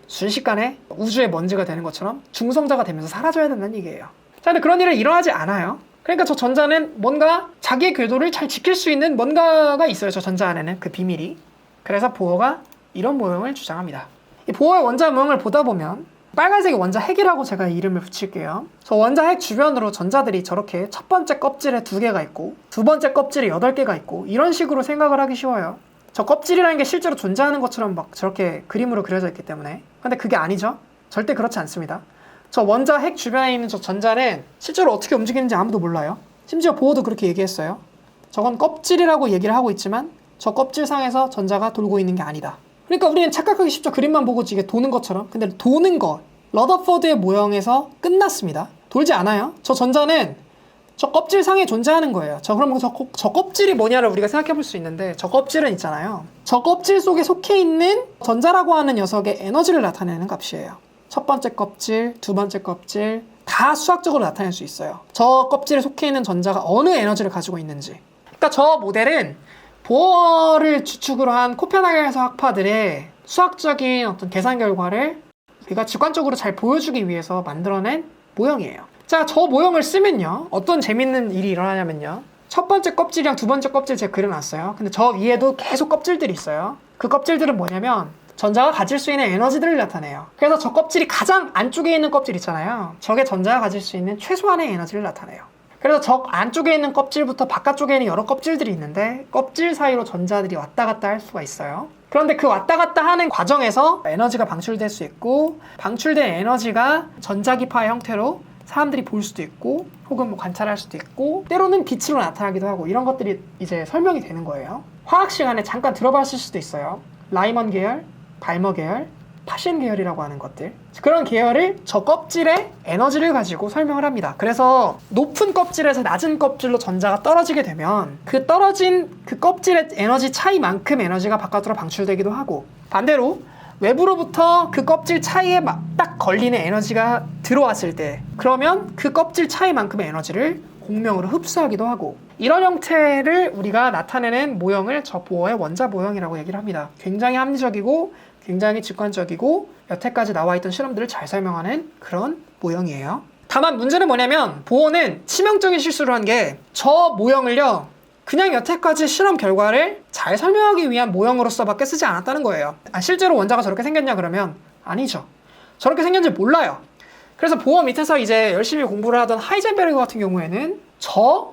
순식간에 우주의 먼지가 되는 것처럼 중성자가 되면서 사라져야 된다는 얘기예요. 자, 근데 그런 일은 일어나지 않아요. 그러니까 저 전자는 뭔가 자기의 궤도를 잘 지킬 수 있는 뭔가가 있어요. 저 전자 안에는 그 비밀이. 그래서 보어가 이런 모형을 주장합니다. 이 보어의 원자 모형을 보다 보면 빨간색이 원자 핵이라고 제가 이름을 붙일게요. 저 원자 핵 주변으로 전자들이 저렇게 첫 번째 껍질에 2개가 있고 두 번째 껍질에 8개가 있고 이런 식으로 생각을 하기 쉬워요. 저 껍질이라는 게 실제로 존재하는 것처럼 막 저렇게 그림으로 그려져 있기 때문에. 근데 그게 아니죠. 절대 그렇지 않습니다. 저 원자 핵 주변에 있는 저 전자는 실제로 어떻게 움직이는지 아무도 몰라요. 심지어 보어도 그렇게 얘기했어요. 저건 껍질이라고 얘기를 하고 있지만 저 껍질상에서 전자가 돌고 있는 게 아니다. 그러니까 우리는 착각하기 쉽죠. 그림만 보고 이게 도는 것처럼. 근데 도는 거 러더포드의 모형에서 끝났습니다. 돌지 않아요. 저 전자는 저 껍질상에 존재하는 거예요. 그럼 저 껍질이 뭐냐를 우리가 생각해 볼 수 있는데 저 껍질은 있잖아요. 저 껍질 속에 속해 있는 전자라고 하는 녀석의 에너지를 나타내는 값이에요. 첫 번째 껍질, 두 번째 껍질 다 수학적으로 나타낼 수 있어요. 저 껍질에 속해 있는 전자가 어느 에너지를 가지고 있는지. 그러니까 저 모델은 보어를 주축으로 한 코펜하겐에서 학파들의 수학적인 어떤 계산 결과를 우리가 직관적으로 잘 보여주기 위해서 만들어낸 모형이에요. 자, 저 모형을 쓰면요. 어떤 재밌는 일이 일어나냐면요. 첫 번째 껍질이랑 두 번째 껍질 제가 그려놨어요. 근데 저 위에도 계속 껍질들이 있어요. 그 껍질들은 뭐냐면 전자가 가질 수 있는 에너지들을 나타내요. 그래서 저 껍질이 가장 안쪽에 있는 껍질 있잖아요. 저게 전자가 가질 수 있는 최소한의 에너지를 나타내요. 그래서 저 안쪽에 있는 껍질부터 바깥쪽에 있는 여러 껍질들이 있는데 껍질 사이로 전자들이 왔다 갔다 할 수가 있어요. 그런데 그 왔다 갔다 하는 과정에서 에너지가 방출될 수 있고 방출된 에너지가 전자기파의 형태로 사람들이 볼 수도 있고 혹은 뭐 관찰할 수도 있고 때로는 빛으로 나타나기도 하고 이런 것들이 이제 설명이 되는 거예요. 화학 시간에 잠깐 들어봤을 수도 있어요. 라이먼 계열, 발머 계열, 파신 계열이라고 하는 것들. 그런 계열을 저 껍질의 에너지를 가지고 설명을 합니다. 그래서 높은 껍질에서 낮은 껍질로 전자가 떨어지게 되면 그 떨어진 그 껍질의 에너지 차이만큼 에너지가 바깥으로 방출되기도 하고 반대로 외부로부터 그 껍질 차이에 딱 걸리는 에너지가 들어왔을 때 그러면 그 껍질 차이만큼의 에너지를 공명으로 흡수하기도 하고 이런 형태를 우리가 나타내는 모형을 저 보어의 원자 모형이라고 얘기를 합니다. 굉장히 합리적이고 굉장히 직관적이고 여태까지 나와있던 실험들을 잘 설명하는 그런 모형이에요. 다만 문제는 뭐냐면 보어는 치명적인 실수를 한 게 저 모형을요 그냥 여태까지 실험 결과를 잘 설명하기 위한 모형으로서밖에 쓰지 않았다는 거예요. 실제로 원자가 저렇게 생겼냐 그러면 아니죠. 저렇게 생겼는지 몰라요. 그래서 보어 밑에서 이제 열심히 공부를 하던 하이젠베르그 같은 경우에는 저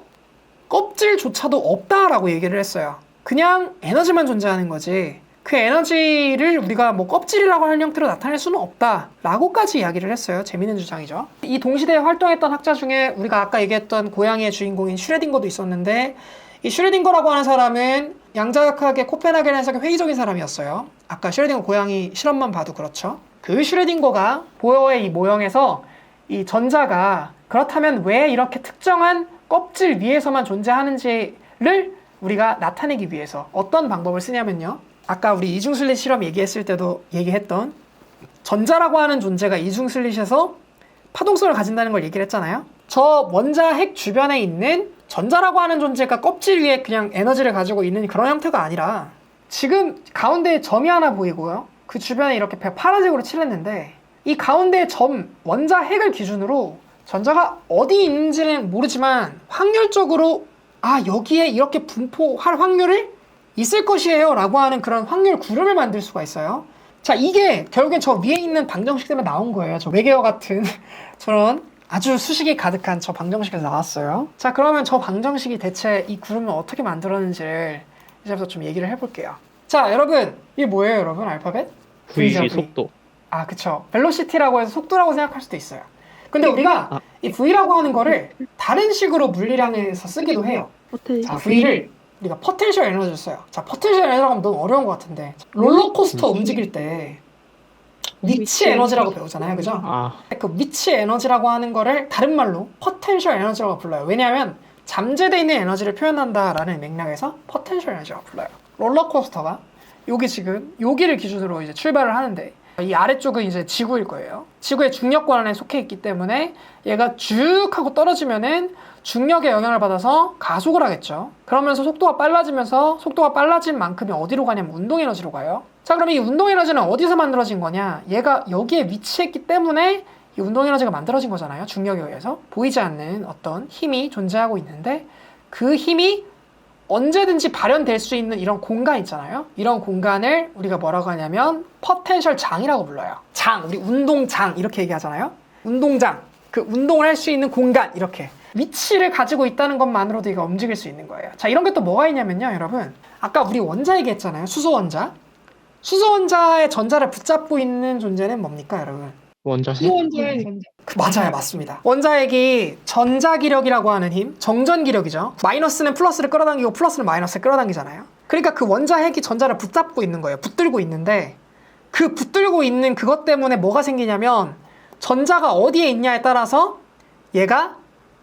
껍질조차도 없다라고 얘기를 했어요. 그냥 에너지만 존재하는 거지 그 에너지를 우리가 뭐 껍질이라고 하는 형태로 나타낼 수는 없다라고까지 이야기를 했어요. 재밌는 주장이죠. 이 동시대에 활동했던 학자 중에 우리가 아까 얘기했던 고양이의 주인공인 슈레딩거도 있었는데, 이 슈레딩거라고 하는 사람은 양자역학의 코펜하겐 해석에 회의적인 사람이었어요. 아까 슈레딩거 고양이 실험만 봐도 그렇죠. 그 슈레딩거가 보어의 이 모형에서 이 전자가 그렇다면 왜 이렇게 특정한 껍질 위에서만 존재하는지를 우리가 나타내기 위해서 어떤 방법을 쓰냐면요. 아까 우리 이중슬릿 실험 얘기했을 때도 얘기했던 전자라고 하는 존재가 이중슬릿에서 파동성을 가진다는 걸 얘기를 했잖아요. 저 원자 핵 주변에 있는 전자라고 하는 존재가 껍질 위에 그냥 에너지를 가지고 있는 그런 형태가 아니라, 지금 가운데에 점이 하나 보이고요. 그 주변에 이렇게 파란색으로 칠했는데, 이 가운데 점 원자 핵을 기준으로 전자가 어디 있는지는 모르지만 확률적으로 여기에 이렇게 분포할 확률을 있을 것이에요 라고 하는 그런 확률 구름을 만들 수가 있어요. 자, 이게 결국엔 저 위에 있는 방정식 때문에 나온 거예요. 저 외계어 같은 저런 아주 수식이 가득한 저 방정식에서 나왔어요. 자, 그러면 저 방정식이 대체 이 구름을 어떻게 만들었는지를 이제부터 좀 얘기를 해볼게요. 자, 여러분, 이게 뭐예요, 여러분? 알파벳? V의 V. 속도. 그쵸. 벨로시티라고 해서 속도라고 생각할 수도 있어요. 근데 우리가 이 V라고 하는 거를 다른 식으로 물리량에서 쓰기도 해요. 자, V를 우리가 포텐셜 에너지를 써요. 자, 포텐셜 에너지라고 하면 너무 어려운 것 같은데, 롤러코스터 움직일 때 위치 에너지라고 배우잖아요. 그죠? 그 위치 에너지라고 하는 거를 다른 말로 포텐셜 에너지라고 불러요. 왜냐하면 잠재되어 있는 에너지를 표현한다라는 맥락에서 포텐셜 에너지라고 불러요. 롤러코스터가 여기를 기준으로 이제 출발을 하는데, 이 아래쪽은 이제 지구일 거예요. 지구의 중력권 안에 속해 있기 때문에 얘가 쭉 하고 떨어지면은 중력의 영향을 받아서 가속을 하겠죠. 그러면서 속도가 빨라지면서, 속도가 빨라진 만큼이 어디로 가냐면 운동 에너지로 가요. 자, 그럼 이 운동 에너지는 어디서 만들어진 거냐? 얘가 여기에 위치했기 때문에 이 운동 에너지가 만들어진 거잖아요. 중력에 의해서. 보이지 않는 어떤 힘이 존재하고 있는데, 그 힘이 언제든지 발현될 수 있는 이런 공간 있잖아요. 이런 공간을 우리가 뭐라고 하냐면 포텐셜 장이라고 불러요. 장, 우리 운동장 이렇게 얘기하잖아요. 운동장, 그 운동을 할 수 있는 공간, 이렇게 위치를 가지고 있다는 것만으로도 이거 움직일 수 있는 거예요. 자, 이런 게 또 뭐가 있냐면요, 여러분. 아까 우리 원자 얘기했잖아요. 수소원자. 수소원자의 전자를 붙잡고 있는 존재는 뭡니까, 여러분? 원자핵? 맞아요, 맞습니다. 원자핵이 전자기력이라고 하는 힘, 정전기력이죠. 마이너스는 플러스를 끌어당기고 플러스는 마이너스를 끌어당기잖아요. 그러니까 그 원자핵이 전자를 붙잡고 있는 거예요. 붙들고 있는데, 그 붙들고 있는 그것 때문에 뭐가 생기냐면, 전자가 어디에 있냐에 따라서 얘가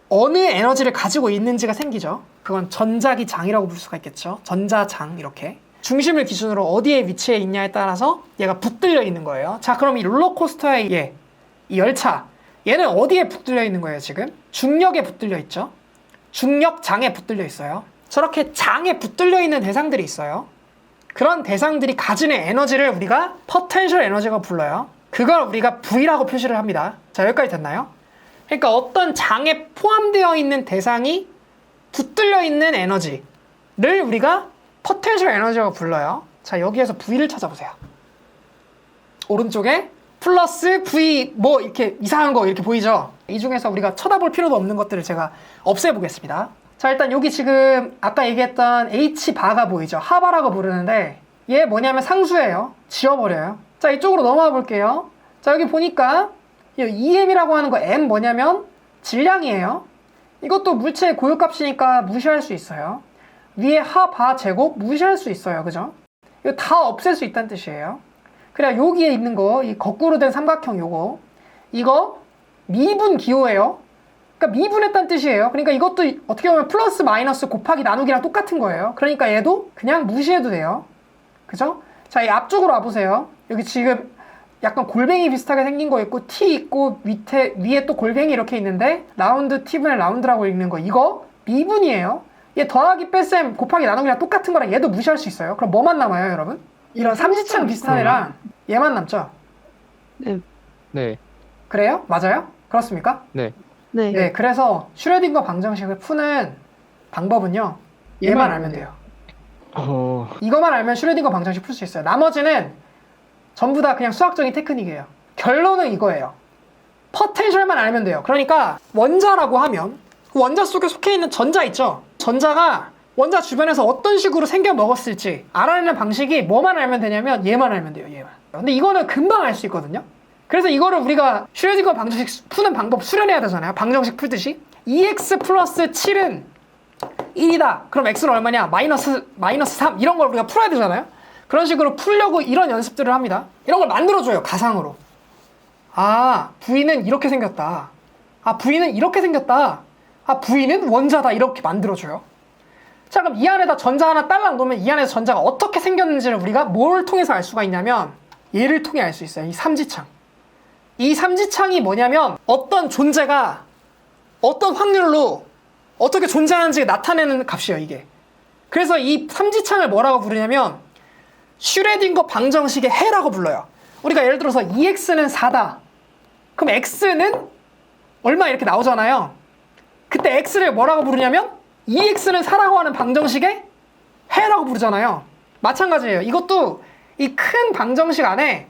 어느 에너지를 가지고 있는지가 생기죠. 그건 전자기장이라고 부를 수가 있겠죠. 전자장, 이렇게. 중심을 기준으로 어디에 위치해 있냐에 따라서 얘가 붙들려 있는 거예요. 자, 그럼 이 롤러코스터의 이 열차, 얘는 어디에 붙들려 있는 거예요, 지금? 중력에 붙들려 있죠. 중력장에 붙들려 있어요. 저렇게 장에 붙들려 있는 대상들이 있어요. 그런 대상들이 가지는 에너지를 우리가 포텐셜 에너지라고 불러요. 그걸 우리가 V라고 표시를 합니다. 자, 여기까지 됐나요? 그러니까 어떤 장에 포함되어 있는 대상이 붙들려 있는 에너지를 우리가 포텐셜 에너지라고 불러요. 자, 여기에서 V를 찾아보세요. 오른쪽에 플러스 V 뭐 이렇게 이상한 거 이렇게 보이죠? 이 중에서 우리가 쳐다볼 필요도 없는 것들을 제가 없애보겠습니다. 자, 일단 여기 지금 아까 얘기했던 H바가 보이죠? 하바라고 부르는데, 얘 뭐냐면 상수예요. 지워버려요. 자, 이쪽으로 넘어가 볼게요. 자, 여기 보니까 이 EM이라고 하는 거 M 뭐냐면 질량이에요. 이것도 물체의 고유값이니까 무시할 수 있어요. 위에 하바 제곱 무시할 수 있어요. 그죠? 이거 다 없앨 수 있다는 뜻이에요. 그래, 여기에 있는 거, 이 거꾸로 된 삼각형 이거 미분 기호예요. 그러니까 미분했다는 뜻이에요. 그러니까 이것도 어떻게 보면 플러스 마이너스 곱하기 나누기랑 똑같은 거예요. 그러니까 얘도 그냥 무시해도 돼요. 그죠? 자, 이 앞쪽으로 와보세요. 여기 지금 약간 골뱅이 비슷하게 생긴 거 있고 T 있고 위에 또 골뱅이 이렇게 있는데, 라운드 T분의 라운드라고 읽는 거, 이거 미분이에요. 얘 더하기 뺄셈 곱하기 나누기랑 똑같은 거랑 얘도 무시할 수 있어요. 그럼 뭐만 남아요, 여러분? 이런 삼지창 비슷한 애랑 얘만 남죠? 네. 그래요? 맞아요? 그렇습니까? 네. 네, 그래서 슈레딩거 방정식을 푸는 방법은요, 얘만 알면 돼요. 이거만 알면 슈레딩거 방정식 풀 수 있어요. 나머지는 전부 다 그냥 수학적인 테크닉이에요. 결론은 이거예요. 포텐셜만 알면 돼요. 그러니까 원자라고 하면 그 원자 속에 속해 있는 전자 있죠? 전자가 원자 주변에서 어떤 식으로 생겨 먹었을지 알아내는 방식이 뭐만 알면 되냐면 얘만 알면 돼요. 얘만. 근데 이거는 금방 알 수 있거든요. 그래서 이거를 우리가 슈레딩거 방정식 푸는 방법 수련해야 되잖아요. 방정식 풀듯이 2x 플러스 7은 1이다. 그럼 x는 얼마냐? 마이너스 3 이런 걸 우리가 풀어야 되잖아요. 그런 식으로 풀려고 이런 연습들을 합니다. 이런 걸 만들어줘요. 가상으로. 아, V는 이렇게 생겼다. 아, V는 이렇게 생겼다. 아, V는 원자다. 이렇게 만들어줘요. 자, 그럼 이 안에다 전자 하나 딸랑 놓으면 이 안에서 전자가 어떻게 생겼는지를 우리가 뭘 통해서 알 수가 있냐면 얘를 통해 알 수 있어요. 이 삼지창. 이 삼지창이 뭐냐면 어떤 존재가 어떤 확률로 어떻게 존재하는지 나타내는 값이에요, 이게. 그래서 이 삼지창을 뭐라고 부르냐면 슈레딩거 방정식의 해라고 불러요. 우리가 예를 들어서 2x는 4다. 그럼 x는 얼마 이렇게 나오잖아요. 그때 x를 뭐라고 부르냐면 2x는 4라고 하는 방정식의 해라고 부르잖아요. 마찬가지예요. 이것도 이 큰 방정식 안에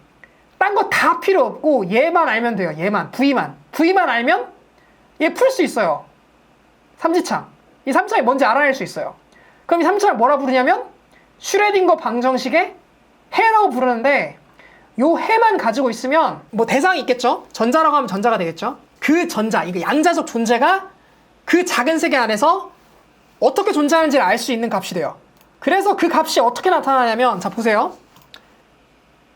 딴 거 다 필요 없고 얘만 알면 돼요. 얘만. V만 알면 얘 풀 수 있어요. 삼지창. 이 삼지창이 뭔지 알아낼 수 있어요. 그럼 이 삼지창을 뭐라 부르냐면 슈레딩거 방정식의 해라고 부르는데 요 해만 가지고 있으면 뭐 대상이 있겠죠? 전자라고 하면 전자가 되겠죠? 그 전자, 이거 양자적 존재가 그 작은 세계 안에서 어떻게 존재하는지를 알 수 있는 값이 돼요. 그래서 그 값이 어떻게 나타나냐면 자 보세요.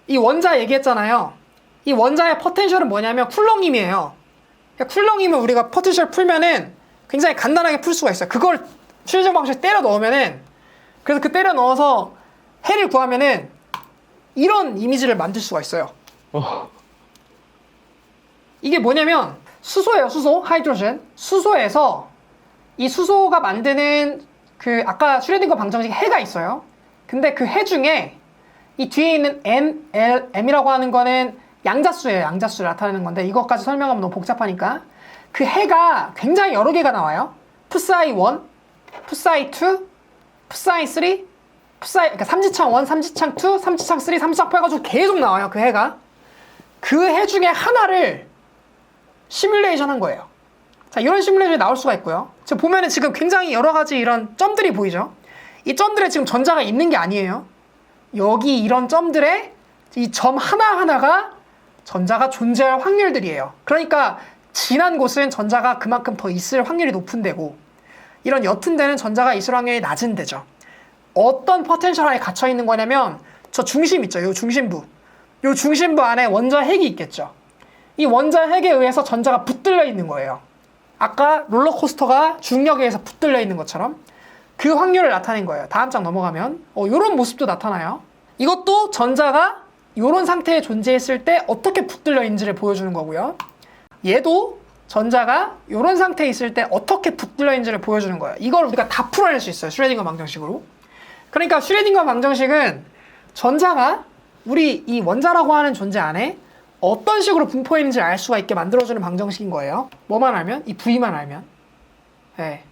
이 원자 얘기했잖아요. 이 원자의 포텐셜은 뭐냐면 쿨렁임이에요. 쿨렁임을 우리가 포텐셜 풀면은 굉장히 간단하게 풀 수가 있어요. 그걸 슈레딩거 방정식 때려 넣으면은 그래서 그 때려 넣어서 해를 구하면은 이런 이미지를 만들 수가 있어요. 이게 뭐냐면 수소예요. 수소, 하이드로젠. 수소에서 이 수소가 만드는 그 아까 슈레딩거 방정식 해가 있어요. 근데 그 해 중에 이 뒤에 있는 M, L, M이라고 하는 거는 양자수예요. 양자수를 나타내는 건데 이것까지 설명하면 너무 복잡하니까 그 해가 굉장히 여러 개가 나와요. 푸사이 1, 푸사이 2, 푸사이 3, 그러니까 삼지창 1, 삼지창 2, 삼지창 3, 삼지창 4 해가지고 계속 나와요. 그 해가. 그 해 중에 하나를 시뮬레이션 한 거예요. 자, 이런 시뮬레이션이 나올 수가 있고요. 지금 보면은 지금 굉장히 여러 가지 이런 점들이 보이죠? 이 점들에 지금 전자가 있는 게 아니에요. 여기 이런 점들에 이 점 하나하나가 전자가 존재할 확률들이에요. 그러니까 진한 곳은 전자가 그만큼 더 있을 확률이 높은 데고 이런 옅은 데는 전자가 있을 확률이 낮은 데죠. 어떤 포텐셜 안에 갇혀 있는 거냐면 저 중심 있죠. 요 중심부. 요 중심부 안에 원자 핵이 있겠죠. 이 원자 핵에 의해서 전자가 붙들려 있는 거예요. 아까 롤러코스터가 중력에 의해서 붙들려 있는 것처럼 그 확률을 나타낸 거예요. 다음 장 넘어가면 이런 모습도 나타나요. 이것도 전자가 이런 상태에 존재했을 때 어떻게 붙들려 있는지를 보여주는 거고요. 얘도 전자가 이런 상태에 있을 때 어떻게 붙들려 있는지를 보여주는 거예요. 이걸 우리가 다 풀어낼 수 있어요. 슈레딩거 방정식으로. 그러니까 슈레딩거 방정식은 전자가 우리 이 원자라고 하는 존재 안에 어떤 식으로 분포했는지 알 수가 있게 만들어주는 방정식인 거예요. 뭐만 알면? 이 V만 알면. 네.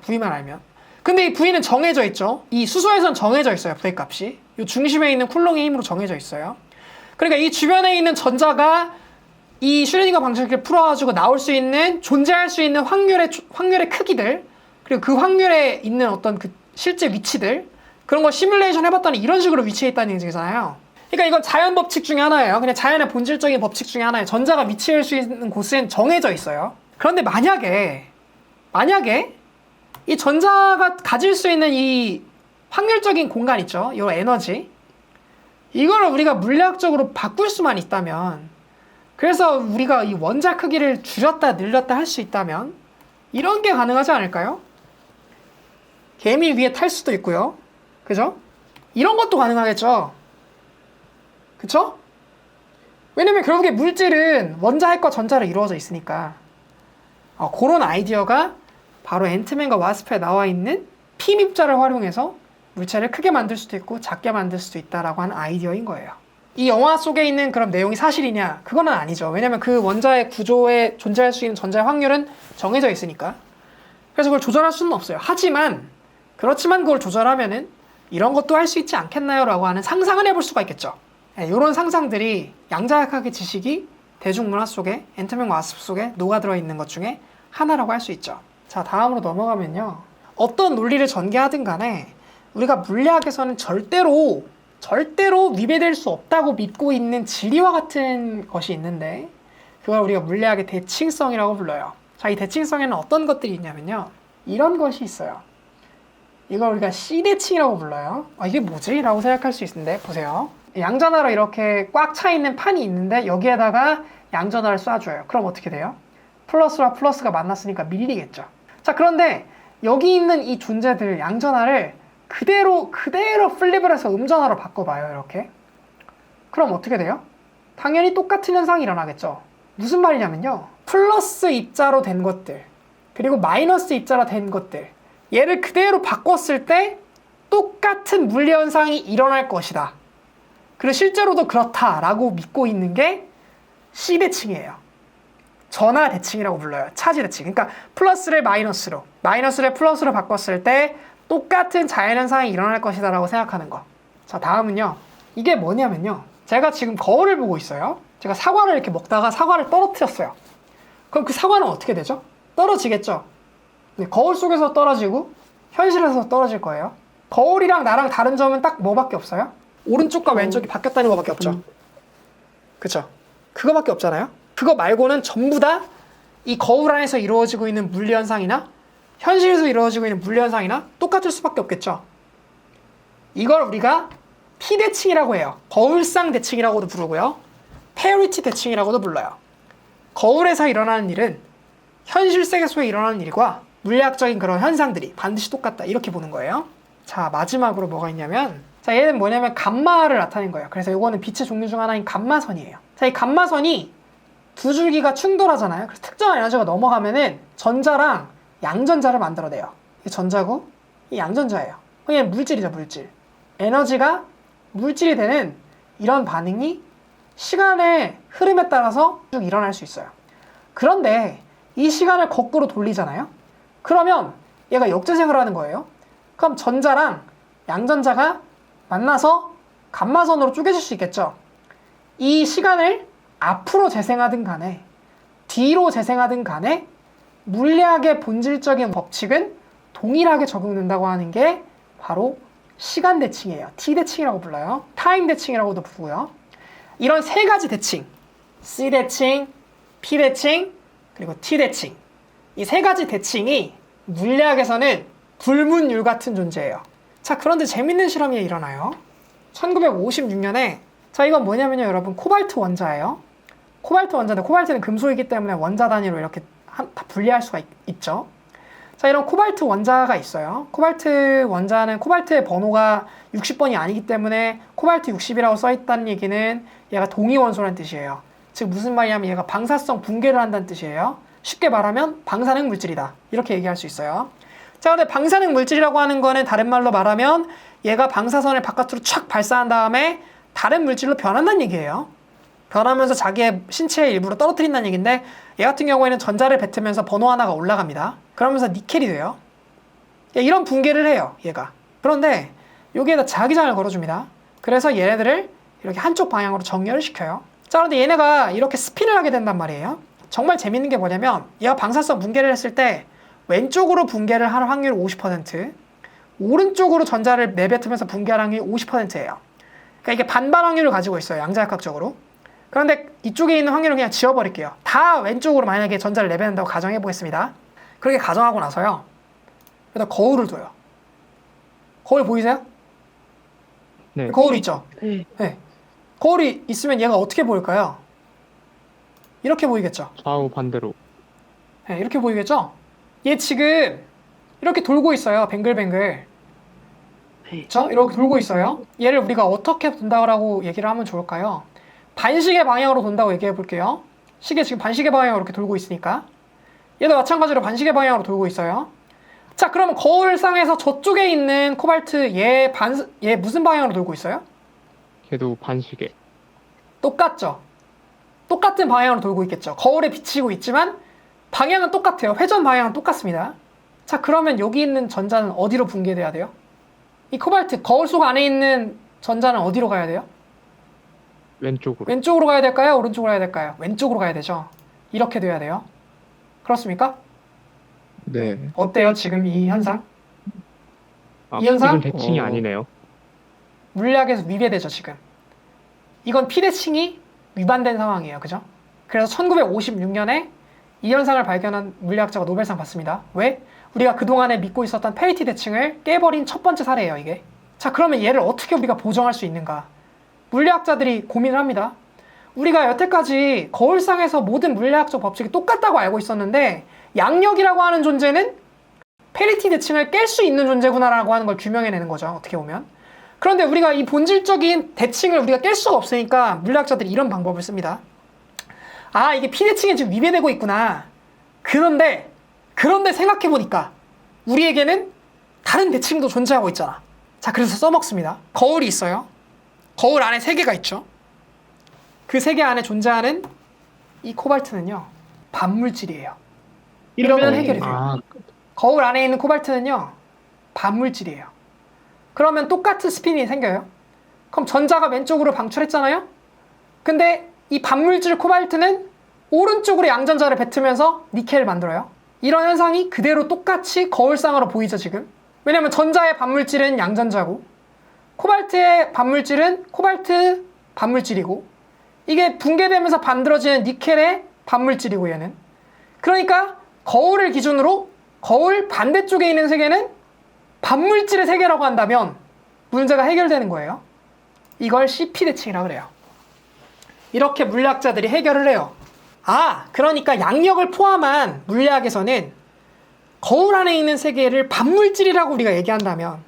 V만 알면. 근데 이 V는 정해져 있죠. 이 수소에서는 정해져 있어요. V 값이. 이 중심에 있는 쿨롱의 힘으로 정해져 있어요. 그러니까 이 주변에 있는 전자가 이 슈레딩거 방정식을 풀어가지고 나올 수 있는 존재할 수 있는 확률의 크기들 그리고 그 확률에 있는 어떤 그 실제 위치들 그런 거 시뮬레이션 해봤더니 이런 식으로 위치해 있다는 얘기잖아요. 그러니까 이건 자연 법칙 중에 하나예요. 그냥 자연의 본질적인 법칙 중에 하나예요. 전자가 위치할 수 있는 곳은 정해져 있어요. 그런데 만약에 이 전자가 가질 수 있는 이 확률적인 공간 있죠. 이 에너지. 이걸 우리가 물리학적으로 바꿀 수만 있다면 그래서 우리가 이 원자 크기를 줄였다 늘렸다 할 수 있다면 이런 게 가능하지 않을까요? 개미 위에 탈 수도 있고요. 그죠? 이런 것도 가능하겠죠. 그쵸? 왜냐면 결국에 물질은 원자핵과 전자로 이루어져 있으니까 그런 아이디어가 바로 앤트맨과 와스프에 나와 있는 P 밉자를 활용해서 물체를 크게 만들 수도 있고 작게 만들 수도 있다라고 하는 아이디어인 거예요. 이 영화 속에 있는 그런 내용이 사실이냐? 그거는 아니죠. 왜냐면 그 원자의 구조에 존재할 수 있는 전자의 확률은 정해져 있으니까. 그래서 그걸 조절할 수는 없어요. 그렇지만 그걸 조절하면은 이런 것도 할 수 있지 않겠나요? 라고 하는 상상은 해볼 수가 있겠죠. 이런 상상들이 양자역학의 지식이 대중문화 속에 앤트맨과 와스프 속에 녹아들어 있는 것 중에 하나라고 할 수 있죠. 자, 다음으로 넘어가면요. 어떤 논리를 전개하든 간에 우리가 물리학에서는 절대로 위배될 수 없다고 믿고 있는 진리와 같은 것이 있는데 그걸 우리가 물리학의 대칭성이라고 불러요. 자, 이 대칭성에는 어떤 것들이 있냐면요. 이런 것이 있어요. 이걸 우리가 C대칭이라고 불러요. 이게 뭐지? 라고 생각할 수 있는데 보세요. 양전하로 이렇게 꽉 차 있는 판이 있는데 여기에다가 양전하를 쏴줘요. 그럼 어떻게 돼요? 플러스와 플러스가 만났으니까 밀리겠죠. 자, 그런데 여기 있는 이 존재들 양전하를 그대로 플립을 해서 음전하로 바꿔봐요. 이렇게. 그럼 어떻게 돼요? 당연히 똑같은 현상이 일어나겠죠. 무슨 말이냐면요. 플러스 입자로 된 것들 그리고 마이너스 입자로 된 것들 얘를 그대로 바꿨을 때 똑같은 물리 현상이 일어날 것이다. 그리고 실제로도 그렇다라고 믿고 있는 게 C대칭이에요. 전화 대칭이라고 불러요. 차지 대칭. 그러니까 플러스를 마이너스로, 마이너스를 플러스로 바꿨을 때 똑같은 자연현상이 일어날 것이다 라고 생각하는 거. 자, 다음은요. 이게 뭐냐면요. 제가 지금 거울을 보고 있어요. 제가 사과를 이렇게 먹다가 사과를 떨어뜨렸어요. 그럼 그 사과는 어떻게 되죠? 떨어지겠죠? 네, 거울 속에서 떨어지고 현실에서 떨어질 거예요. 거울이랑 나랑 다른 점은 딱 뭐밖에 없어요? 오른쪽과 왼쪽이 바뀌었다는 거밖에 없죠. 그쵸? 그거밖에 없잖아요. 그거 말고는 전부 다 이 거울 안에서 이루어지고 있는 물리현상이나 현실에서 이루어지고 있는 물리현상이나 똑같을 수밖에 없겠죠. 이걸 우리가 P대칭이라고 해요. 거울상 대칭이라고도 부르고요. 페어리티 대칭이라고도 불러요. 거울에서 일어나는 일은 현실 세계 속에 일어나는 일과 물리학적인 그런 현상들이 반드시 똑같다. 이렇게 보는 거예요. 자, 마지막으로 뭐가 있냐면 자, 얘는 뭐냐면 감마를 나타낸 거예요. 그래서 이거는 빛의 종류 중 하나인 감마선이에요. 자, 이 감마선이 두 줄기가 충돌하잖아요. 그래서 특정한 에너지가 넘어가면은 전자랑 양전자를 만들어내요. 이 전자고 이 양전자예요. 그냥 물질이죠, 물질. 에너지가 물질이 되는 이런 반응이 시간의 흐름에 따라서 쭉 일어날 수 있어요. 그런데 이 시간을 거꾸로 돌리잖아요. 그러면 얘가 역재생을 하는 거예요. 그럼 전자랑 양전자가 만나서 감마선으로 쪼개질 수 있겠죠. 이 시간을 앞으로 재생하든 간에 뒤로 재생하든 간에 물리학의 본질적인 법칙은 동일하게 적용된다고 하는 게 바로 시간 대칭이에요. T대칭이라고 불러요. 타임 대칭이라고도 부르고요. 이런 세 가지 대칭, C대칭, P대칭, 그리고 T대칭. 이 세 가지 대칭이 물리학에서는 불문율 같은 존재예요. 자, 그런데 재밌는 실험이 일어나요. 1956년에 자, 이건 뭐냐면요, 여러분, 코발트 원자예요. 코발트 원자인데 코발트는 금속이기 때문에 원자 단위로 이렇게 다 분리할 수가 있죠. 자, 이런 코발트 원자가 있어요. 코발트 원자는 코발트의 번호가 60번이 아니기 때문에 코발트 60이라고 써있다는 얘기는 얘가 동위원소라는 뜻이에요. 즉 무슨 말이냐면 얘가 방사성 붕괴를 한다는 뜻이에요. 쉽게 말하면 방사능 물질이다. 이렇게 얘기할 수 있어요. 자, 근데 방사능 물질이라고 하는 거는 다른 말로 말하면 얘가 방사선을 바깥으로 촥 발사한 다음에 다른 물질로 변한다는 얘기예요. 변하면서 자기의 신체의 일부를 떨어뜨린다는 얘기인데 얘 같은 경우에는 전자를 뱉으면서 번호 하나가 올라갑니다. 그러면서 니켈이 돼요. 이런 붕괴를 해요, 얘가. 그런데 여기에다 자기장을 걸어줍니다. 그래서 얘네들을 이렇게 한쪽 방향으로 정렬을 시켜요. 자, 그런데 얘네가 이렇게 스핀을 하게 된단 말이에요. 정말 재밌는 게 뭐냐면 얘가 방사성 붕괴를 했을 때 왼쪽으로 붕괴를 할 확률 50%, 오른쪽으로 전자를 내뱉으면서 붕괴할 확률이 50%예요. 그러니까 이게 반반 확률을 가지고 있어요, 양자역학적으로. 그런데 이쪽에 있는 확률은 그냥 지워버릴게요. 다 왼쪽으로 만약에 전자를 내뱉는다고 가정해 보겠습니다. 그렇게 가정하고 나서요, 여기다 거울을 둬요. 거울 보이세요? 네. 거울 있죠? 네. 네. 거울이 있으면 얘가 어떻게 보일까요? 이렇게 보이겠죠? 좌우 반대로. 네, 이렇게 보이겠죠? 얘 지금 이렇게 돌고 있어요. 뱅글뱅글. 그렇죠? 이렇게 돌고 있어요. 얘를 우리가 어떻게 돈다고 얘기를 하면 좋을까요? 반시계 방향으로 돈다고 얘기해 볼게요. 시계 지금 반시계 방향으로 이렇게 돌고 있으니까 얘도 마찬가지로 반시계 방향으로 돌고 있어요. 자, 그러면 거울상에서 저쪽에 있는 코발트 얘 무슨 방향으로 돌고 있어요? 걔도 반시계. 똑같죠? 똑같은 방향으로 돌고 있겠죠. 거울에 비치고 있지만 방향은 똑같아요. 회전 방향은 똑같습니다. 자, 그러면 여기 있는 전자는 어디로 붕괴돼야 돼요? 이 코발트 거울 속 안에 있는 전자는 어디로 가야 돼요? 왼쪽으로. 왼쪽으로 가야 될까요? 오른쪽으로 가야 될까요? 왼쪽으로 가야 되죠. 이렇게 돼야 돼요. 그렇습니까? 네. 어때요, 지금 이 현상? 아, 이 현상? 이건 대칭이 아니네요. 물리학에서 위배되죠, 지금. 이건 피대칭이 위반된 상황이에요. 그죠? 그래서 1956년에 이 현상을 발견한 물리학자가 노벨상 받습니다. 왜? 우리가 그동안에 믿고 있었던 페리티 대칭을 깨버린 첫 번째 사례예요, 이게. 자, 그러면 얘를 어떻게 우리가 보정할 수 있는가? 물리학자들이 고민을 합니다. 우리가 여태까지 거울상에서 모든 물리학적 법칙이 똑같다고 알고 있었는데 양력이라고 하는 존재는 페리티 대칭을 깰 수 있는 존재구나라고 하는 걸 규명해내는 거죠. 어떻게 보면. 그런데 우리가 이 본질적인 대칭을 우리가 깰 수가 없으니까 물리학자들이 이런 방법을 씁니다. 아, 이게 피대칭에 지금 위배되고 있구나. 그런데 생각해보니까 우리에게는 다른 대칭도 존재하고 있잖아. 자, 그래서 써먹습니다. 거울이 있어요. 거울 안에 세 개가 있죠. 그 세 개 안에 존재하는 이 코발트는요, 반물질이에요. 이러면 해결이 돼요. 아, 거울 안에 있는 코발트는요, 반물질이에요. 그러면 똑같은 스핀이 생겨요. 그럼 전자가 왼쪽으로 방출했잖아요? 근데 이 반물질 코발트는 오른쪽으로 양전자를 뱉으면서 니켈을 만들어요. 이런 현상이 그대로 똑같이 거울상으로 보이죠, 지금? 왜냐면 전자의 반물질은 양전자고 코발트의 반물질은 코발트 반물질이고 이게 붕괴되면서 만들어지는 니켈의 반물질이고 얘는. 그러니까 거울을 기준으로 거울 반대쪽에 있는 세계는 반물질의 세계라고 한다면 문제가 해결되는 거예요. 이걸 CP 대칭이라고 그래요. 이렇게 물리학자들이 해결을 해요. 아, 그러니까 양력을 포함한 물리학에서는 거울 안에 있는 세계를 반물질이라고 우리가 얘기한다면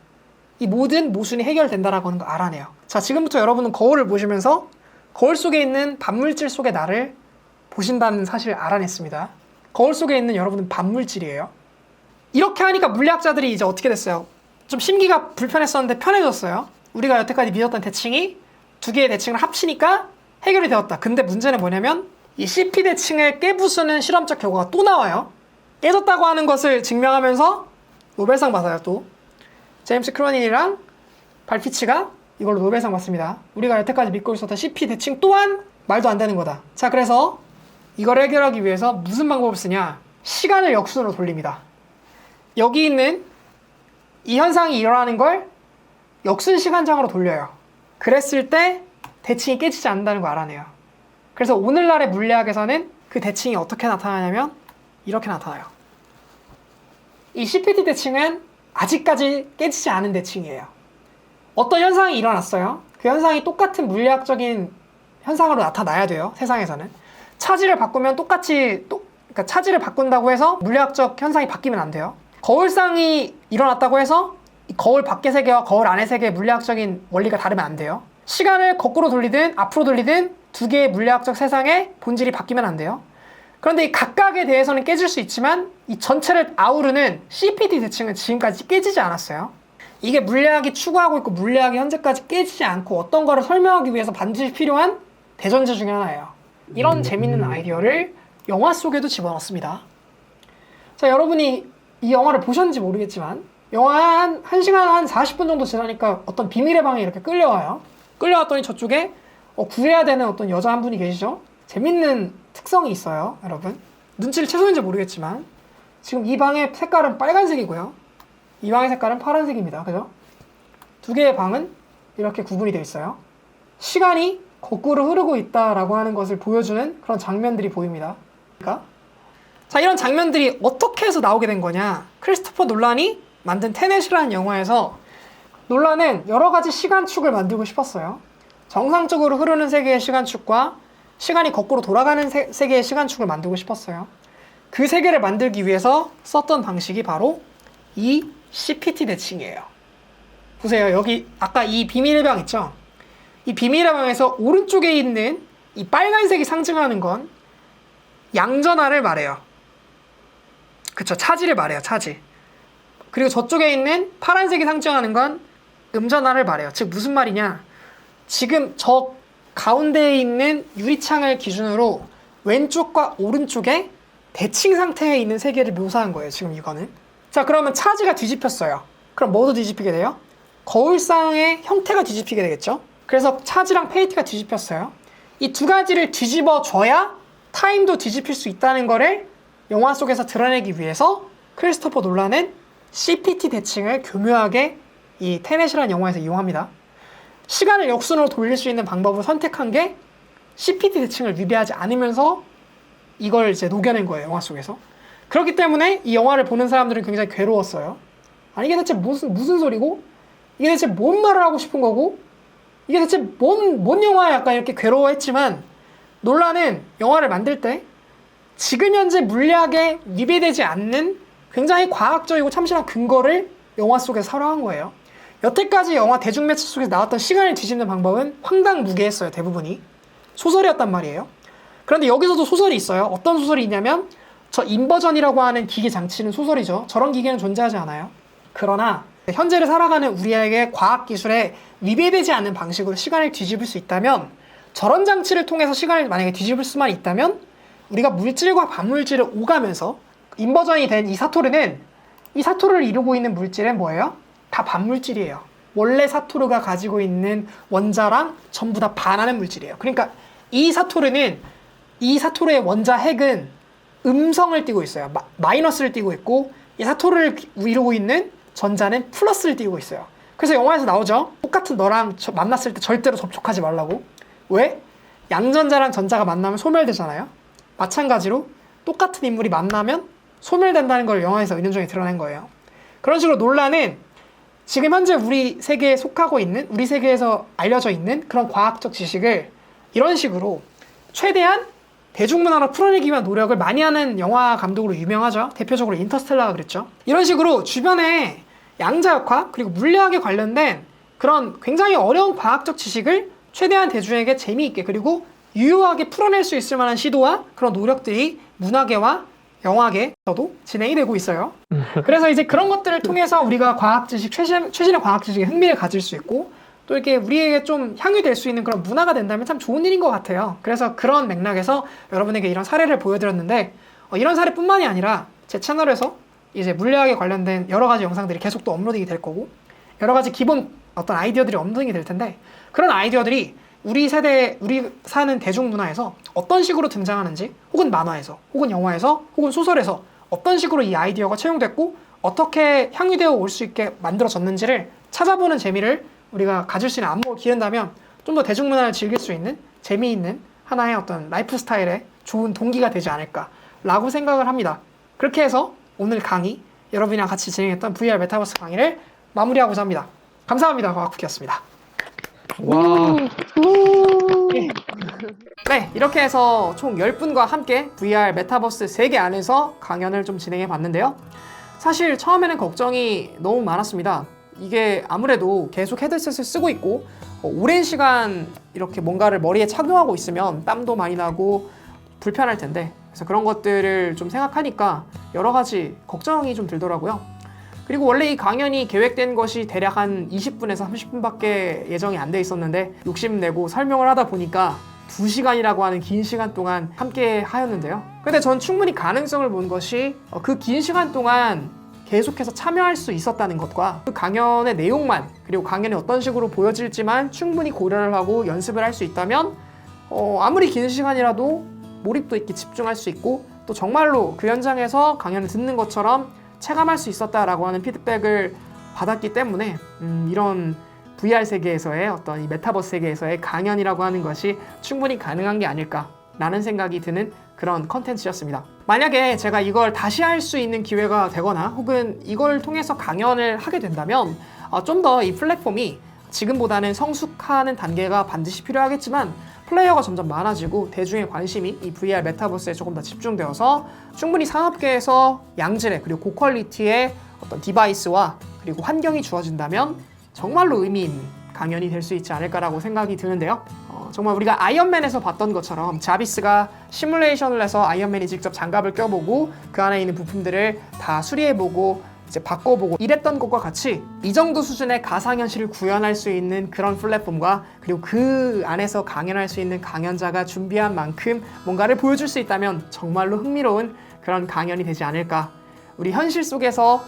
이 모든 모순이 해결된다라고 하는 거 알아내요. 자, 지금부터 여러분은 거울을 보시면서 거울 속에 있는 반물질 속의 나를 보신다는 사실을 알아냈습니다. 거울 속에 있는 여러분은 반물질이에요. 이렇게 하니까 물리학자들이 이제 어떻게 됐어요? 좀 심기가 불편했었는데 편해졌어요. 우리가 여태까지 믿었던 대칭이 두 개의 대칭을 합치니까 해결이 되었다. 근데 문제는 뭐냐면 이 CP 대칭을 깨부수는 실험적 결과가 또 나와요. 깨졌다고 하는 것을 증명하면서 노벨상 받아요. 또 제임스 크로닌이랑 발피치가 이걸로 노벨상 받습니다. 우리가 여태까지 믿고 있었던 CP 대칭 또한 말도 안 되는 거다. 자, 그래서 이걸 해결하기 위해서 무슨 방법을 쓰냐? 시간을 역순으로 돌립니다. 여기 있는 이 현상이 일어나는 걸 역순 시간장으로 돌려요. 그랬을 때 대칭이 깨지지 않는다는 걸 알아내요. 그래서 오늘날의 물리학에서는 그 대칭이 어떻게 나타나냐면 이렇게 나타나요. 이 CPT 대칭은 아직까지 깨지지 않은 대칭이에요. 어떤 현상이 일어났어요. 그 현상이 똑같은 물리학적인 현상으로 나타나야 돼요. 세상에서는. 차지를 바꾸면 똑같이 그러니까 차지를 바꾼다고 해서 물리학적 현상이 바뀌면 안 돼요. 거울상이 일어났다고 해서 이 거울 밖의 세계와 거울 안의 세계의 물리학적인 원리가 다르면 안 돼요. 시간을 거꾸로 돌리든 앞으로 돌리든 두 개의 물리학적 세상의 본질이 바뀌면 안 돼요. 그런데 이 각각에 대해서는 깨질 수 있지만 이 전체를 아우르는 CPT 대칭은 지금까지 깨지지 않았어요. 이게 물리학이 추구하고 있고 물리학이 현재까지 깨지지 않고 어떤 거를 설명하기 위해서 반드시 필요한 대전제 중에 하나예요. 이런 재밌는 아이디어를 영화 속에도 집어넣습니다. 자, 여러분이 이 영화를 보셨는지 모르겠지만 영화 한 1시간 한 40분 정도 지나니까 어떤 비밀의 방에 이렇게 끌려와요. 끌려왔더니 저쪽에 구해야 되는 어떤 여자 한 분이 계시죠? 재밌는 특성이 있어요, 여러분. 눈치를 채셨는지 모르겠지만 지금 이 방의 색깔은 빨간색이고요. 이 방의 색깔은 파란색입니다. 그죠? 두 개의 방은 이렇게 구분이 되어 있어요. 시간이 거꾸로 흐르고 있다라고 하는 것을 보여주는 그런 장면들이 보입니다. 그러니까 자, 이런 장면들이 어떻게 해서 나오게 된 거냐? 크리스토퍼 놀란이 만든 테넷이라는 영화에서 놀란은 여러 가지 시간축을 만들고 싶었어요. 정상적으로 흐르는 세계의 시간축과 시간이 거꾸로 돌아가는 세계의 시간축을 만들고 싶었어요. 그 세계를 만들기 위해서 썼던 방식이 바로 이 CPT 대칭이에요. 보세요. 여기 아까 이 비밀의 방 있죠? 이 비밀의 방에서 오른쪽에 있는 이 빨간색이 상징하는 건 양전하를 말해요. 그쵸? 차지를 말해요. 차지. 그리고 저쪽에 있는 파란색이 상징하는 건 음전하를 말해요. 즉 무슨 말이냐? 지금 저 가운데에 있는 유리창을 기준으로 왼쪽과 오른쪽에 대칭 상태에 있는 세계를 묘사한 거예요. 지금 이거는. 자, 그러면 차지가 뒤집혔어요. 그럼 뭐도 뒤집히게 돼요? 거울상의 형태가 뒤집히게 되겠죠? 그래서 차지랑 페이티가 뒤집혔어요. 이 두 가지를 뒤집어 줘야 타임도 뒤집힐 수 있다는 거를 영화 속에서 드러내기 위해서 크리스토퍼 놀란은 CPT 대칭을 교묘하게 이 테넷이라는 영화에서 이용합니다. 시간을 역순으로 돌릴 수 있는 방법을 선택한 게 CPT 대칭을 위배하지 않으면서 이걸 이제 녹여낸 거예요, 영화 속에서. 그렇기 때문에 이 영화를 보는 사람들은 굉장히 괴로웠어요. 아니 이게 대체 무슨 소리고? 이게 대체 뭔 말을 하고 싶은 거고? 이게 대체 뭔 영화야? 약간 이렇게 괴로워했지만 놀란은 영화를 만들 때 지금 현재 물리학에 위배되지 않는 굉장히 과학적이고 참신한 근거를 영화 속에서 설화한 거예요. 여태까지 영화 대중매체 속에서 나왔던 시간을 뒤집는 방법은 황당무계했어요. 대부분이. 소설이었단 말이에요. 그런데 여기서도 소설이 있어요. 어떤 소설이 있냐면 저 인버전이라고 하는 기계 장치는 소설이죠. 저런 기계는 존재하지 않아요. 그러나 현재를 살아가는 우리에게 과학기술에 위배되지 않는 방식으로 시간을 뒤집을 수 있다면 저런 장치를 통해서 시간을 만약에 뒤집을 수만 있다면 우리가 물질과 반물질을 오가면서 인버전이 된 이 사토르는 이 사토르를 이루고 있는 물질은 뭐예요? 다 반물질이에요. 원래 사토르가 가지고 있는 원자랑 전부 다 반하는 물질이에요. 그러니까 이 사토르의 원자 핵은 음성을 띠고 있어요. 마이너스를 띠고 있고 이 사토르를 이루고 있는 전자는 플러스를 띠고 있어요. 그래서 영화에서 나오죠. 똑같은 너랑 만났을 때 절대로 접촉하지 말라고. 왜? 양전자랑 전자가 만나면 소멸되잖아요. 마찬가지로 똑같은 인물이 만나면 소멸된다는 걸 영화에서 은연중에 드러낸 거예요. 그런 식으로 논란은 지금 현재 우리 세계에 속하고 있는, 우리 세계에서 알려져 있는 그런 과학적 지식을 이런 식으로 최대한 대중문화로 풀어내기 위한 노력을 많이 하는 영화 감독으로 유명하죠. 대표적으로 인터스텔라가 그랬죠. 이런 식으로 주변에 양자역학 그리고 물리학에 관련된 그런 굉장히 어려운 과학적 지식을 최대한 대중에게 재미있게 그리고 유효하게 풀어낼 수 있을 만한 시도와 그런 노력들이 문화계와 영화계에서도 진행이 되고 있어요. 그래서 이제 그런 것들을 통해서 우리가 과학 지식, 최신의 과학 지식에 흥미를 가질 수 있고 또 이렇게 우리에게 좀 향유될 수 있는 그런 문화가 된다면 참 좋은 일인 것 같아요. 그래서 그런 맥락에서 여러분에게 이런 사례를 보여드렸는데 이런 사례뿐만이 아니라 제 채널에서 이제 물리학에 관련된 여러 가지 영상들이 계속 또 업로딩이 될 거고 여러 가지 기본 어떤 아이디어들이 업로딩이 될 텐데 그런 아이디어들이 우리 세대, 우리 사는 대중문화에서 어떤 식으로 등장하는지 혹은 만화에서 혹은 영화에서 혹은 소설에서 어떤 식으로 이 아이디어가 채용됐고 어떻게 향유되어 올 수 있게 만들어졌는지를 찾아보는 재미를 우리가 가질 수 있는 안목을 기른다면 좀 더 대중문화를 즐길 수 있는 재미있는 하나의 어떤 라이프 스타일의 좋은 동기가 되지 않을까라고 생각을 합니다. 그렇게 해서 오늘 강의, 여러분이랑 같이 진행했던 VR 메타버스 강의를 마무리하고자 합니다. 감사합니다. 과학쿠키였습니다. 와. 네, 이렇게 해서 총 10분과 함께 VR 메타버스 세계 안에서 강연을 좀 진행해 봤는데요. 사실 처음에는 걱정이 너무 많았습니다. 이게 아무래도 계속 헤드셋을 쓰고 있고 오랜 시간 이렇게 뭔가를 머리에 착용하고 있으면 땀도 많이 나고 불편할 텐데 그래서 그런 것들을 좀 생각하니까 여러 가지 걱정이 좀 들더라고요. 그리고 원래 이 강연이 계획된 것이 대략 한 20분에서 30분밖에 예정이 안 돼 있었는데 욕심내고 설명을 하다 보니까 2시간이라고 하는 긴 시간 동안 함께 하였는데요. 근데 전 충분히 가능성을 본 것이 그 긴 시간 동안 계속해서 참여할 수 있었다는 것과 그 강연의 내용만 그리고 강연이 어떤 식으로 보여질지만 충분히 고려를 하고 연습을 할 수 있다면 아무리 긴 시간이라도 몰입도 있게 집중할 수 있고 또 정말로 그 현장에서 강연을 듣는 것처럼 체감할 수 있었다라고 하는 피드백을 받았기 때문에 이런 VR 세계에서의 어떤 이 메타버스 세계에서의 강연이라고 하는 것이 충분히 가능한 게 아닐까라는 생각이 드는 그런 컨텐츠였습니다. 만약에 제가 이걸 다시 할 수 있는 기회가 되거나 혹은 이걸 통해서 강연을 하게 된다면 좀 더 이 플랫폼이 지금보다는 성숙하는 단계가 반드시 필요하겠지만 플레이어가 점점 많아지고 대중의 관심이 이 VR 메타버스에 조금 더 집중되어서 충분히 산업계에서 양질의 그리고 고퀄리티의 어떤 디바이스와 그리고 환경이 주어진다면 정말로 의미 있는 강연이 될 수 있지 않을까라고 생각이 드는데요. 정말 우리가 아이언맨에서 봤던 것처럼 자비스가 시뮬레이션을 해서 아이언맨이 직접 장갑을 껴보고 그 안에 있는 부품들을 다 수리해보고 이제 바꿔보고 이랬던 것과 같이 이 정도 수준의 가상현실을 구현할 수 있는 그런 플랫폼과 그리고 그 안에서 강연할 수 있는 강연자가 준비한 만큼 뭔가를 보여줄 수 있다면 정말로 흥미로운 그런 강연이 되지 않을까. 우리 현실 속에서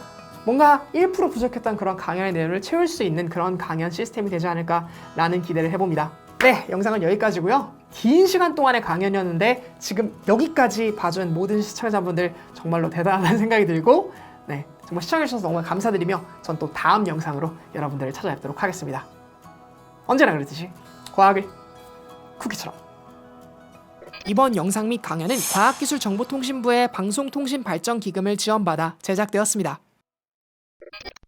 뭔가 1% 부족했던 그런 강연의 내용을 채울 수 있는 그런 강연 시스템이 되지 않을까라는 기대를 해봅니다. 네, 영상은 여기까지고요. 긴 시간 동안의 강연이었는데 지금 여기까지 봐준 모든 시청자분들 정말로 대단하다는 생각이 들고 네, 정말 시청해주셔서 너무 감사드리며 전 또 다음 영상으로 여러분들을 찾아뵙도록 하겠습니다. 언제나 그랬듯이 과학을 쿠키처럼. 이번 영상 및 강연은 과학기술정보통신부의 방송통신발전기금을 지원받아 제작되었습니다.